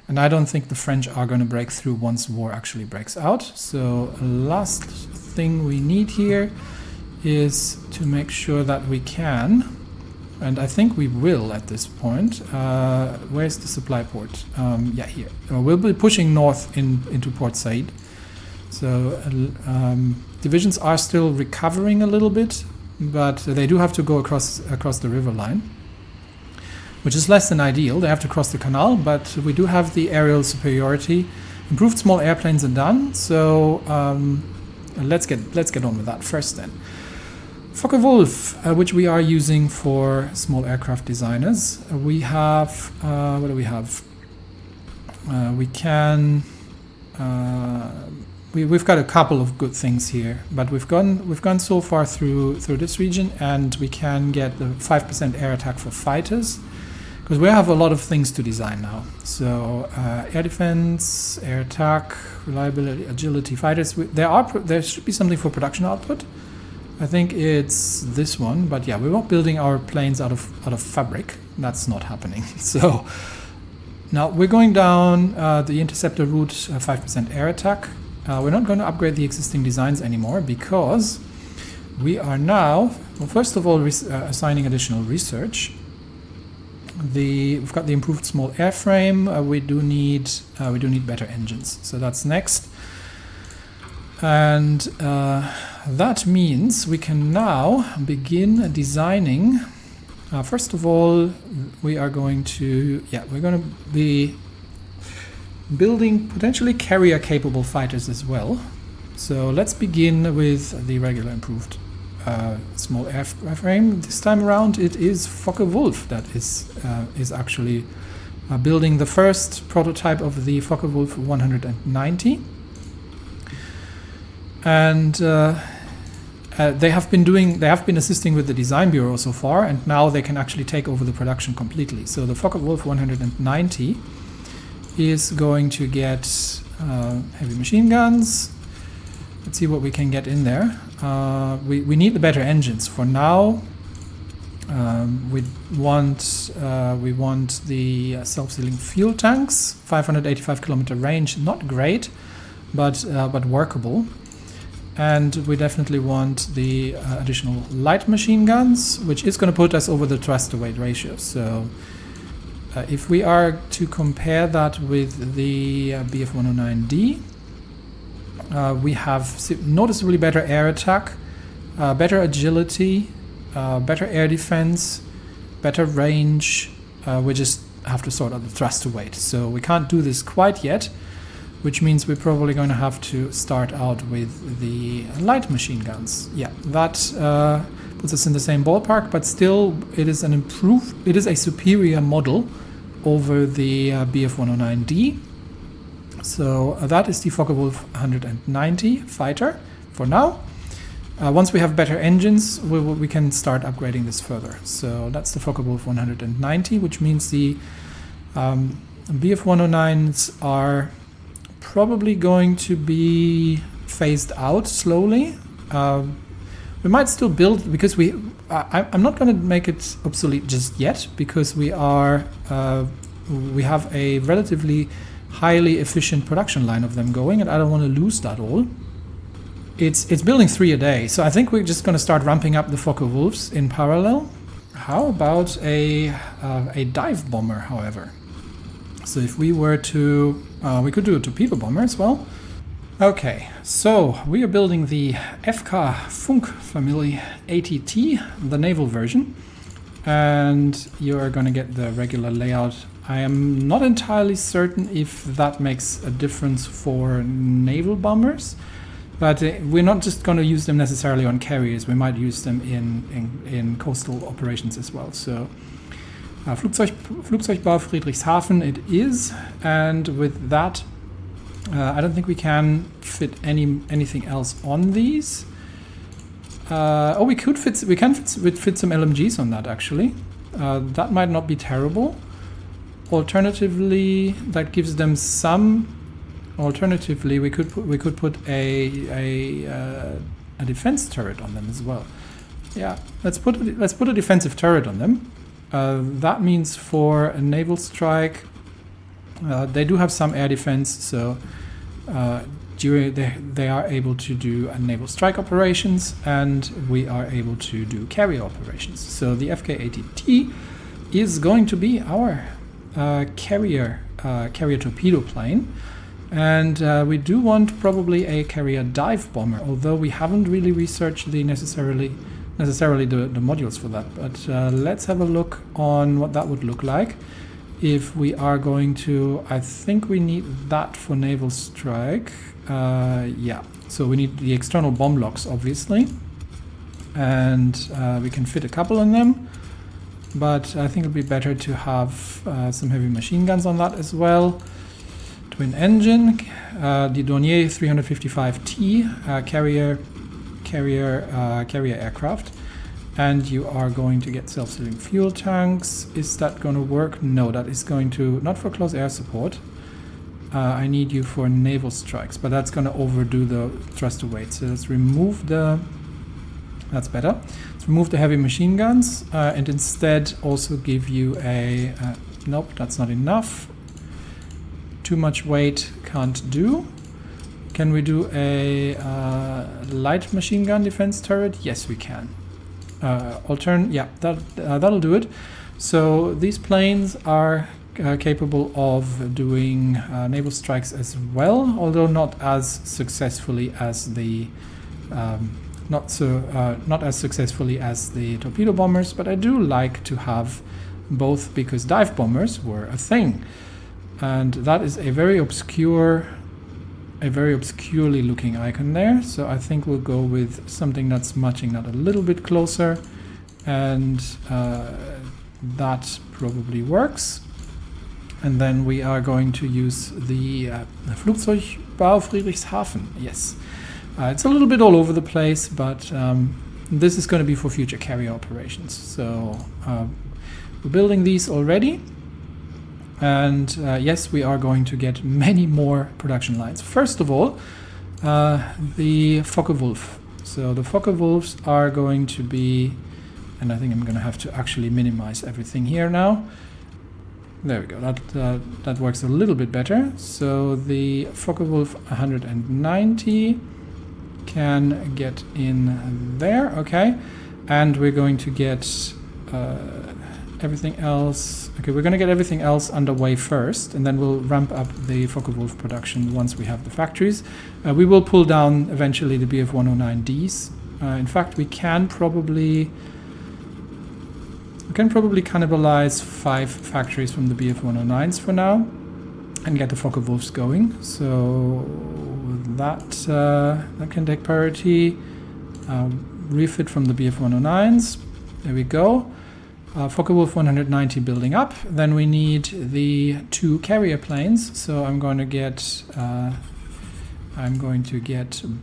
and I don't think the French are going to break through once war actually breaks out. So last thing we need here is to make sure that we can. And I think we will at this point. Where's the supply port? Here. We'll be pushing north into Port Said. So divisions are still recovering a little bit, but they do have to go across the river line, which is less than ideal. They have to cross the canal, but we do have the aerial superiority. Improved small airplanes are done. So let's get on with that first then. Focke-Wulf, which we are using for small aircraft designers. We have, what do we have? We've got a couple of good things here, but we've gone so far through this region, and we can get the 5% air attack for fighters, because we have a lot of things to design now. So air defense, air attack, reliability, agility, fighters. There should be something for production output. I think it's this one, but yeah, we're not building our planes out of fabric. That's not happening. So now we're going down the interceptor route, 5% air attack. We're not going to upgrade the existing designs anymore because we are now, well, first of all, assigning additional research. We've got the improved small airframe. We do need better engines. So that's next. And that means we can now begin designing. First of all, we're going to be building potentially carrier-capable fighters as well. So let's begin with the regular improved small airframe. This time around, it is Focke-Wulf that is actually building the first prototype of the Focke-Wulf 190. And they have been assisting with the design bureau so far, and now they can actually take over the production completely. So the Focke-Wulf 190 is going to get heavy machine guns. Let's see what we can get in there. We need the better engines for now. We want the self-sealing fuel tanks, 585 kilometer range, not great, but workable. And we definitely want the additional light machine guns, which is going to put us over the thrust-to-weight ratio. So if we are to compare that with the Bf-109D, we have noticeably better air attack, better agility, better air defense, better range. We just have to sort out the thrust to weight. So we can't do this quite yet, which means we're probably going to have to start out with the light machine guns. Yeah, that puts us in the same ballpark, but still it is a superior model over the Bf-109D. So that is the Focke-Wulf 190 fighter for now. Once we have better engines, we can start upgrading this further. So that's the Focke-Wulf 190, which means the Bf-109s are probably going to be phased out slowly. We might still build, because I'm not going to make it obsolete just yet, because we have a relatively highly efficient production line of them going, and I don't want to lose that all. It's building 3 a day, so I think we're just going to start ramping up the Focke-Wulfs in parallel. How about a dive bomber, however? So if we were to, we could do a torpedo bomber as well. Okay, so we are building the FK Funk Family ATT, the naval version, and you are going to get the regular layout. I am not entirely certain if that makes a difference for naval bombers, but we're not just going to use them necessarily on carriers. We might use them in coastal operations as well. So Flugzeugbau Friedrichshafen it is, and with that I don't think we can fit anything else on these. We can fit some LMGs on that actually. That might not be terrible. Alternatively, that gives them some. Alternatively, we could put a defense turret on them as well. Yeah, let's put a defensive turret on them. That means for a naval strike, they do have some air defense, so they are able to do naval strike operations, and we are able to do carrier operations. So the FK-ATT is going to be our carrier torpedo plane, and we do want probably a carrier dive bomber, although we haven't really researched necessarily the modules for that. But let's have a look on what that would look like if we are going to. I think we need that for naval strike. Yeah, so we need the external bomb locks obviously, and we can fit a couple in them. But I think it would be better to have some heavy machine guns on that as well. Twin engine, the Dornier 355T carrier aircraft, and you are going to get self-sealing fuel tanks. Is that going to work? No, that is going to not for close air support. I need you for naval strikes, but that's going to overdo the thrust to weight. So let's remove the. That's better. Let's remove the heavy machine guns and instead also give you a... nope, that's not enough. Too much weight, can't do. Can we do a light machine gun defense turret? Yes, we can. that'll do it. So these planes are capable of doing naval strikes as well, although not as successfully as the not as successfully as the torpedo bombers. But I do like to have both, because dive bombers were a thing, and that is a very obscurely looking icon there. So I think we'll go with something that's matching that a little bit closer, and that probably works. And then we are going to use the Flugzeugbau Friedrichshafen. Yes, it's a little bit all over the place, but this is going to be for future carrier operations. So we're building these already. And yes, we are going to get many more production lines. First of all, the Focke-Wulf. So the Focke-Wulfs are going to be, and I think I'm going to have to actually minimize everything here now. There we go, that works a little bit better. So the Focke-Wulf 190 can get in there, okay. And we're going to get everything else. Okay, we're going to get everything else underway first, and then we'll ramp up the Focke-Wulf production once we have the factories. We will pull down eventually the Bf-109Ds. In fact, we can probably cannibalize 5 factories from the Bf-109s for now and get the Focke-Wulfs going. So that can take priority. Refit from the Bf-109s. There we go. Focke-Wulf 190 building up. Then we need the 2 carrier planes. So I'm going to get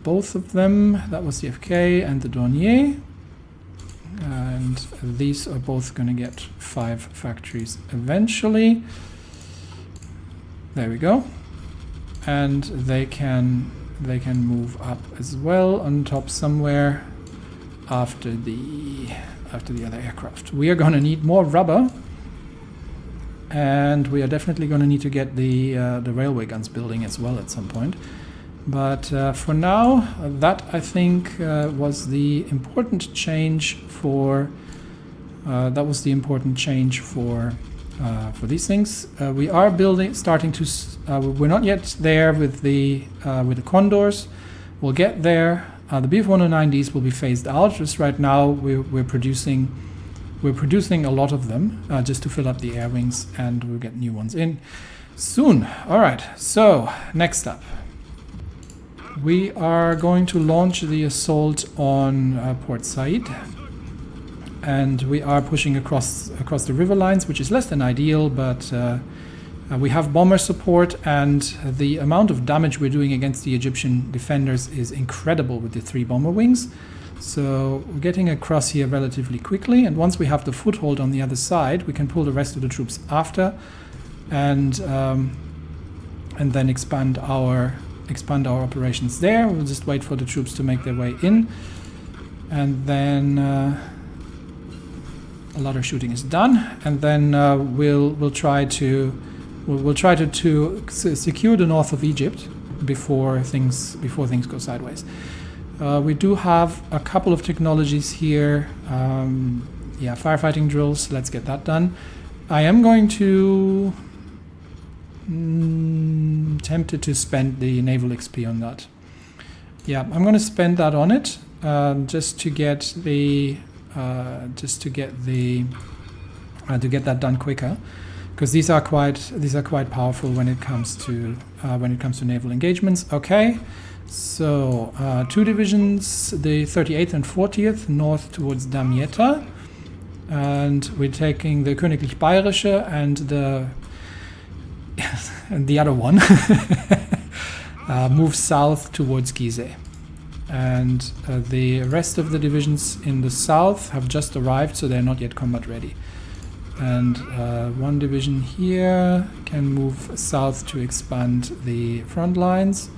both of them. That was the FK and the Dornier. And these are both going to get 5 factories eventually. There we go. And they can move up as well on top somewhere after the other aircraft. We are going to need more rubber, and we are definitely going to need to get the railway guns building as well at some point. But for now, that I think was the important change for these things. We are starting to. We're not yet there with the Condors. We'll get there. The Bf-109Ds will be phased out. Just right now, we're producing a lot of them just to fill up the air wings, and we'll get new ones in soon. All right. So next up, we are going to launch the assault on Port Said, and we are pushing across the river lines, which is less than ideal, but we have bomber support, and the amount of damage we're doing against the Egyptian defenders is incredible with the 3 bomber wings. So we're getting across here relatively quickly, and once we have the foothold on the other side, we can pull the rest of the troops after, and then expand our operations there. We'll just wait for the troops to make their way in, and then a lot of shooting is done, and then we'll try to secure the north of Egypt before things go sideways. We do have a couple of technologies here. Firefighting drills. Let's get that done. I am going to tempted to spend the naval XP on that. Yeah, I'm going to spend that on it just to get that done quicker, because these are quite powerful when it comes to naval engagements. Okay, so 2 divisions, the 38th and 40th, north towards Damietta, and we're taking the Königlich Bayerische and the other one move south towards Gizeh. And the rest of the divisions in the south have just arrived, so they're not yet combat ready. And 1 division here can move south to expand the front lines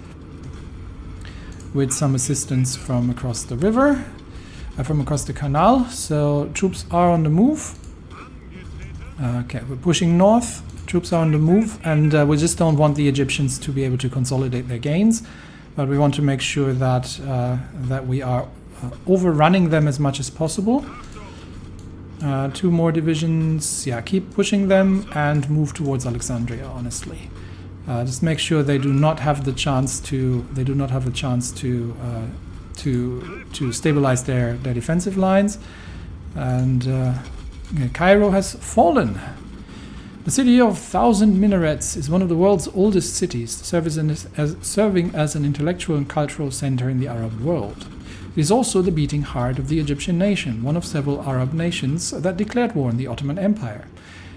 with some assistance from across the river, from across the canal. So troops are on the move. Okay, we're pushing north. Troops are on the move, and we just don't want the Egyptians to be able to consolidate their gains, but we want to make sure that we are overrunning them as much as possible. 2 more divisions. Yeah, keep pushing them and move towards Alexandria. Honestly, just make sure they do not have the chance to. They do not have the chance to stabilize their defensive lines. And Cairo has fallen. The city of 1,000 minarets is one of the world's oldest cities, serving as an intellectual and cultural center in the Arab world. It is also the beating heart of the Egyptian nation, one of several Arab nations that declared war on the Ottoman Empire.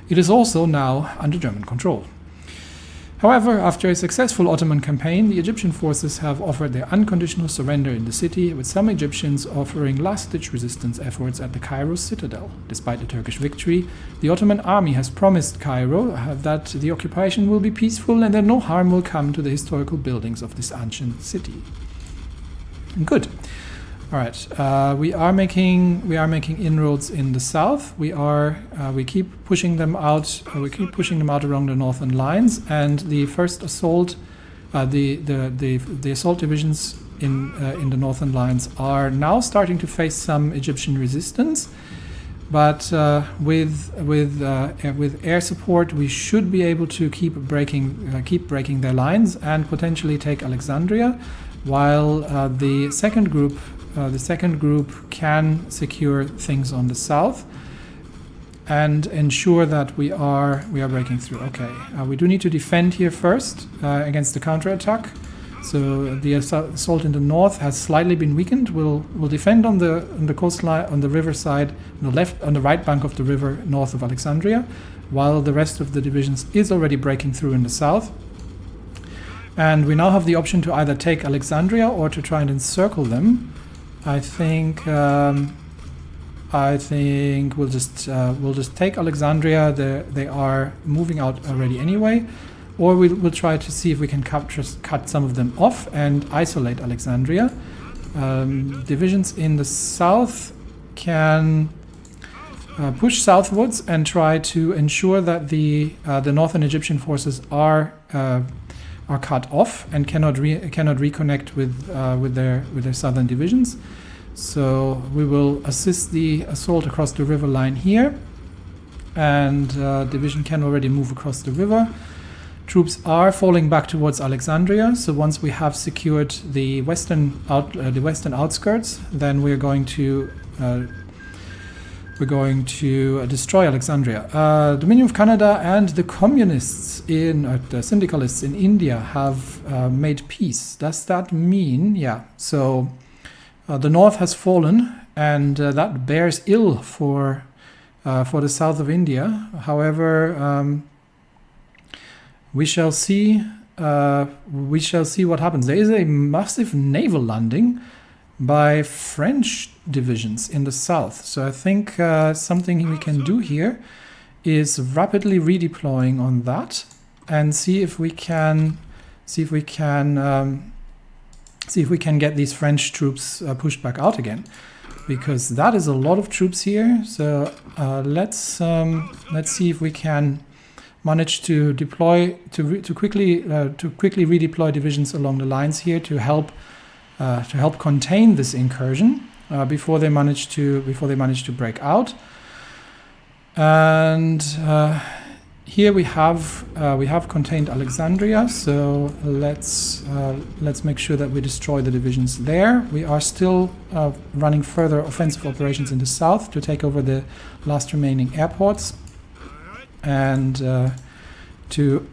It is also now under German control. However, after a successful Ottoman campaign, the Egyptian forces have offered their unconditional surrender in the city, with some Egyptians offering last-ditch resistance efforts at the Cairo citadel. Despite the Turkish victory, the Ottoman army has promised Cairo that the occupation will be peaceful and that no harm will come to the historical buildings of this ancient city. Good. All right, we are making inroads in the south. We keep pushing them out. We keep pushing them out along the northern lines. And the first assault, the assault divisions in the northern lines are now starting to face some Egyptian resistance. But with air support, we should be able to keep breaking their lines and potentially take Alexandria, while the second group can secure things on the south and ensure that we are breaking through. Okay, we do need to defend here first against the counterattack. So the assault in the north has slightly been weakened. We'll defend on the coastline, on the river side, on the right bank of the river north of Alexandria, while the rest of the divisions is already breaking through in the south. And we now have the option to either take Alexandria or to try and encircle them. I think we'll just take Alexandria. They are moving out already anyway, or we'll try to see if we can cut some of them off and isolate Alexandria. Divisions in the south can push southwards and try to ensure that the northern Egyptian forces are cut off and cannot reconnect with their southern divisions. So we will assist the assault across the river line here, and division can already move across the river. Troops are falling back towards Alexandria. So once we have secured the western outskirts, then we're going to destroy Alexandria. Dominion of Canada and the communists the syndicalists in India have made peace. Does that mean, yeah? So the north has fallen, and that bears ill for the south of India. However, we shall see. We shall see what happens. There is a massive naval landing by French divisions in the south. So I think something we can do here is rapidly redeploying on that and see if we can get these French troops pushed back out again, because that is a lot of troops here. So let's see if we can manage to deploy to quickly redeploy divisions along the lines here to help contain this incursion before they manage to break out. And here we have contained Alexandria. So let's make sure that we destroy the divisions there. We are still running further offensive operations in the south to take over the last remaining airports, and to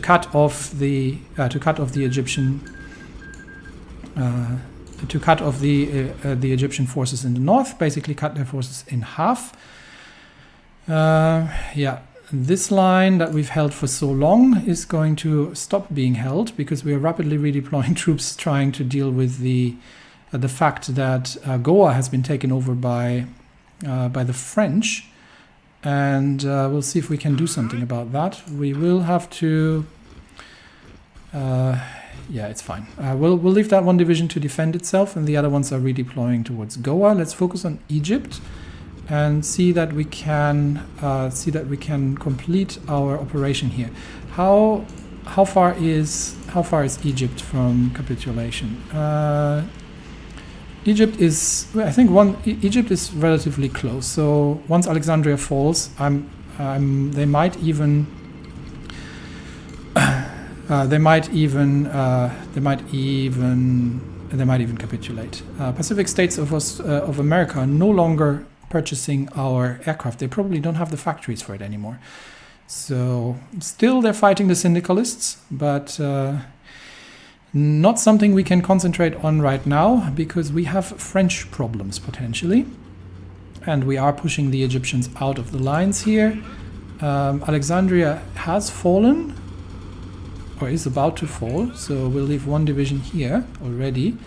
cut off the Egyptian. To cut off the Egyptian forces in the north, basically cut their forces in half. This line that we've held for so long is going to stop being held, because we are rapidly redeploying troops trying to deal with the fact that Goa has been taken over by the French, and we'll see if we can do something about that. We will have to. Yeah, it's fine. We'll leave that one division to defend itself, and the other ones are redeploying towards Goa. Let's focus on Egypt and see that we can complete our operation here. How far is Egypt from capitulation? Egypt is, I think, Egypt is relatively close. So once Alexandria falls, they might even capitulate. Pacific states of America are no longer purchasing our aircraft. They probably don't have the factories for it anymore. So still they're fighting the syndicalists, but not something we can concentrate on right now because we have French problems potentially. And we are pushing the Egyptians out of the lines here. Alexandria has fallen, or is about to fall, so we'll leave one division here already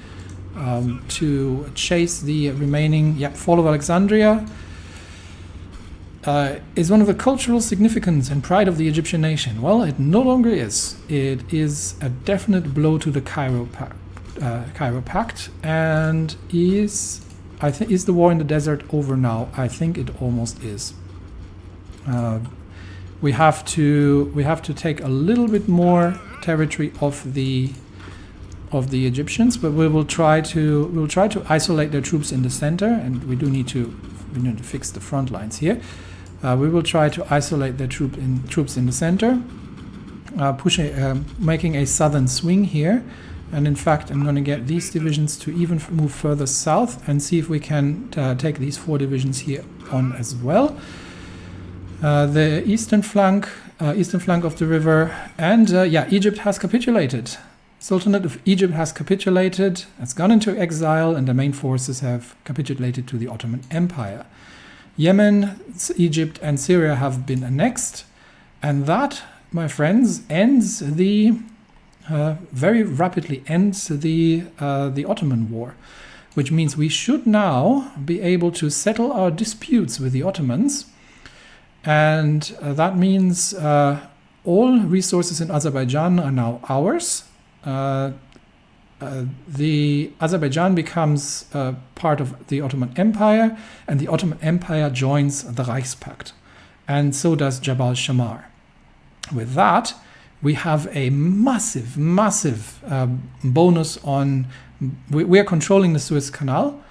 to chase the remaining. Fall of Alexandria is one of the cultural significance and pride of the Egyptian nation. Well, it no longer is. It is a definite blow to the Cairo Pact, and is the war in the desert over now? I think it almost is. We have to take a little bit more territory of the Egyptians, but we'll try to isolate their troops in the center, and we need to fix the front lines here. We will try to isolate their troops in the center, making a southern swing here. And in fact, I'm going to get these divisions to even move further south and see if we can take these 4 divisions here on as well. The eastern flank of the river, and Egypt has capitulated. Sultanate of Egypt has capitulated, has gone into exile, and the main forces have capitulated to the Ottoman Empire. Yemen, Egypt, and Syria have been annexed, and that, my friends, very rapidly ends the Ottoman War, which means we should now be able to settle our disputes with the Ottomans, and that means all resources in Azerbaijan are now ours. The Azerbaijan becomes part of the Ottoman Empire, and the Ottoman Empire joins the Reichspakt, and so does Jabal Shammar. With that, we have a massive bonus on. We are controlling the Suez Canal.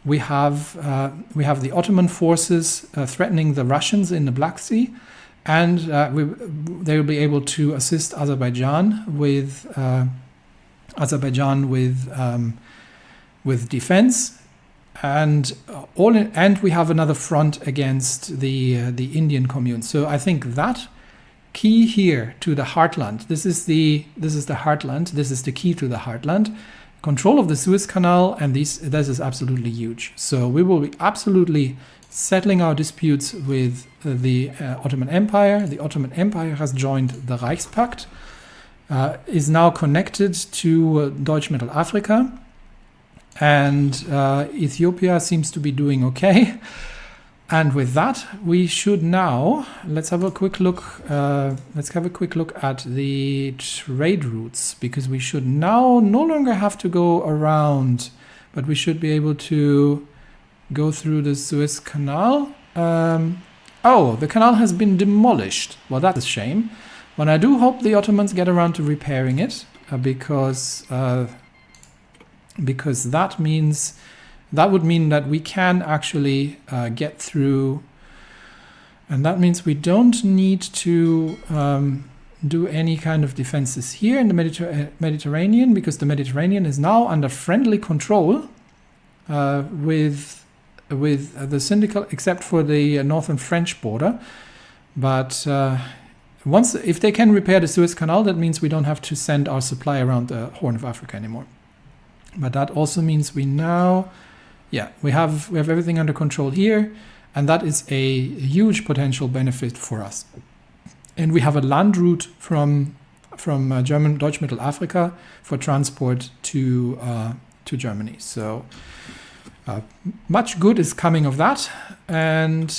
We have the Ottoman forces threatening the Russians in the Black Sea, and they will be able to assist Azerbaijan with defense, and we have another front against the Indian commune. So I think that key here to the heartland. This is the heartland. This is the key to the heartland. Control of the Suez Canal, and this is absolutely huge. So we will be absolutely settling our disputes with the Ottoman Empire. The Ottoman Empire has joined the Reichspakt, is now connected to Deutsche Mittelafrika, and Ethiopia seems to be doing okay. And with that, we should now let's have a quick look at the trade routes, because we should now no longer have to go around, but we should be able to go through the Suez Canal. The canal has been demolished. Well, that's a shame. But I do hope the Ottomans get around to repairing it, because that would mean that we can actually get through, and that means we don't need to do any kind of defenses here in the Mediterranean, because the Mediterranean is now under friendly control with the syndical, except for the northern French border. But if they can repair the Suez Canal, that means we don't have to send our supply around the Horn of Africa anymore. But that also means we now, we have everything under control here, and that is a huge potential benefit for us. And we have a land route from German Deutsche Mittelafrika for transport to Germany. So much good is coming of that, and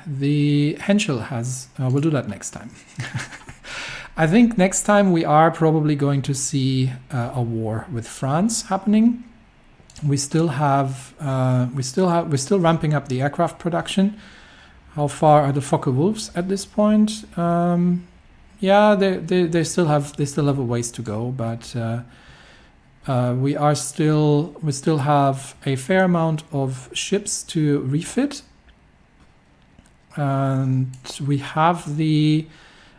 the Henschel we'll do that next time. I think next time we are probably going to see a war with France happening. We're still ramping up the aircraft production. How far are the Focke-Wulfs at this point? They still have a ways to go, but We still have a fair amount of ships to refit, and we have the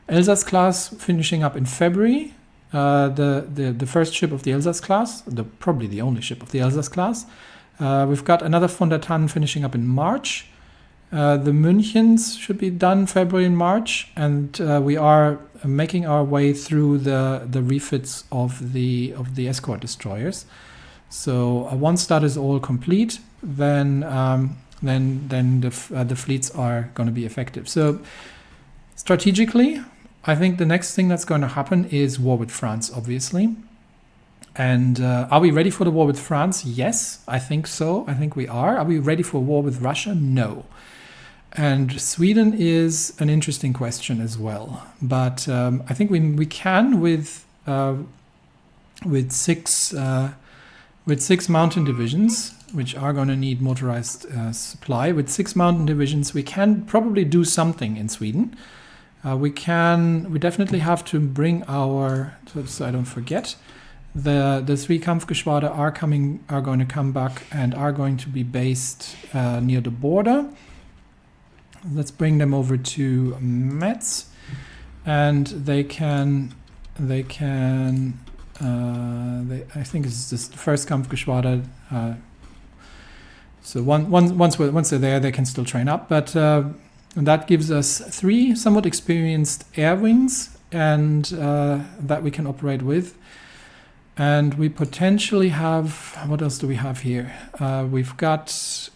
Elsass class finishing up in February. The first ship of the Elsass class, probably the only ship of the Elsass class. We've got another von der Tannen finishing up in March. The Münchens should be done February and March, and we are making our way through the refits of the escort destroyers. So once that is all complete, then the fleets are going to be effective. So strategically, I think the next thing that's going to happen is war with France, obviously. And are we ready for the war with France? Yes, I think so. I think we are. Are we ready for war with Russia? No. And Sweden is an interesting question as well. But I think we can with 6 mountain divisions, which are going to need motorized supply. With 6 mountain divisions, we can probably do something in Sweden. We definitely have to bring our, so I don't forget, the 3 Kampfgeschwader are going to come back and are going to be based near the border. Let's bring them over to Metz, and I think it's just the first Kampfgeschwader. So once they're there, they can still train up, but. And that gives us 3 somewhat experienced air wings, and that we can operate with. And we potentially have, what else do we have here? We've got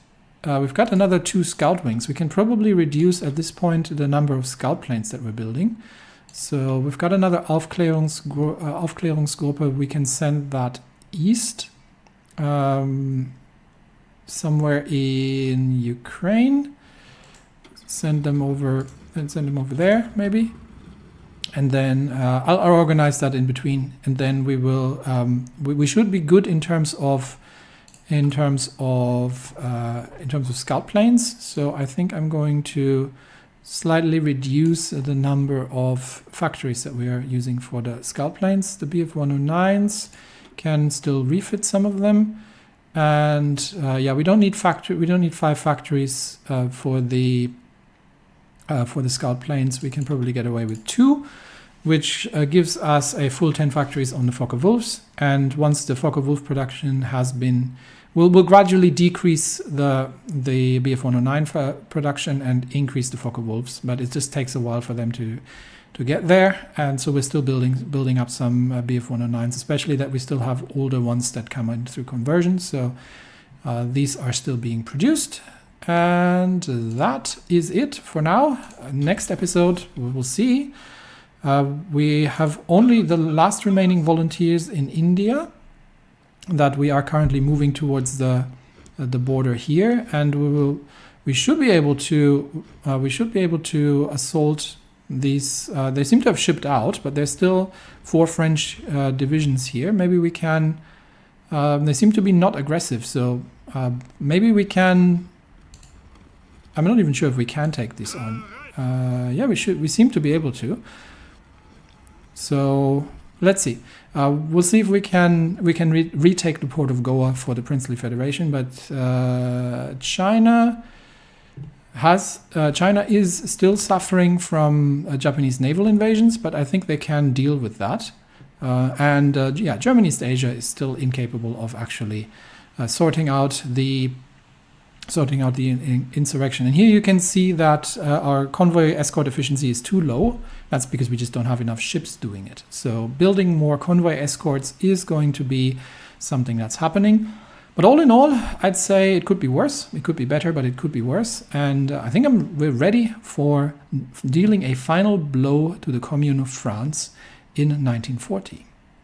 another 2 scout wings. We can probably reduce at this point the number of scout planes that we're building. So we've got another Aufklärungsgruppe. We can send that east, somewhere in Ukraine. Send them over there, maybe, and then I'll organize that in between, and then we will. We should be good in terms of scout planes. So I think I'm going to slightly reduce the number of factories that we are using for the scout planes. The Bf-109s can still refit some of them, and we don't need 5 factories for the scout planes. We can probably get away with 2, which gives us a full 10 factories on the Focke-Wulfs. And once the Focke-Wulf production has been, we'll gradually decrease the Bf-109 production and increase the Focke-Wulfs. But it just takes a while for them to get there. And so we're still building up some Bf-109s, especially that we still have older ones that come in through conversion. So these are still being produced. And that is it for now. Next episode, we will see. We have only the last remaining volunteers in India that we are currently moving towards the border here, and we should be able to assault these. They seem to have shipped out, but there's still 4 French divisions here. Maybe we can. They seem to be not aggressive, so maybe we can. I'm not even sure if we can take this on. Yeah, we should. We seem to be able to. So let's see. We'll see if we can retake the port of Goa for the Princely Federation. But China is still suffering from Japanese naval invasions, but I think they can deal with that. German East Asia is still incapable of actually sorting out the insurrection. And here you can see that our convoy escort efficiency is too low. That's because we just don't have enough ships doing it. So building more convoy escorts is going to be something that's happening. But all in all, I'd say it could be worse. It could be better, but it could be worse. And I think we're ready for dealing a final blow to the Commune of France in 1940.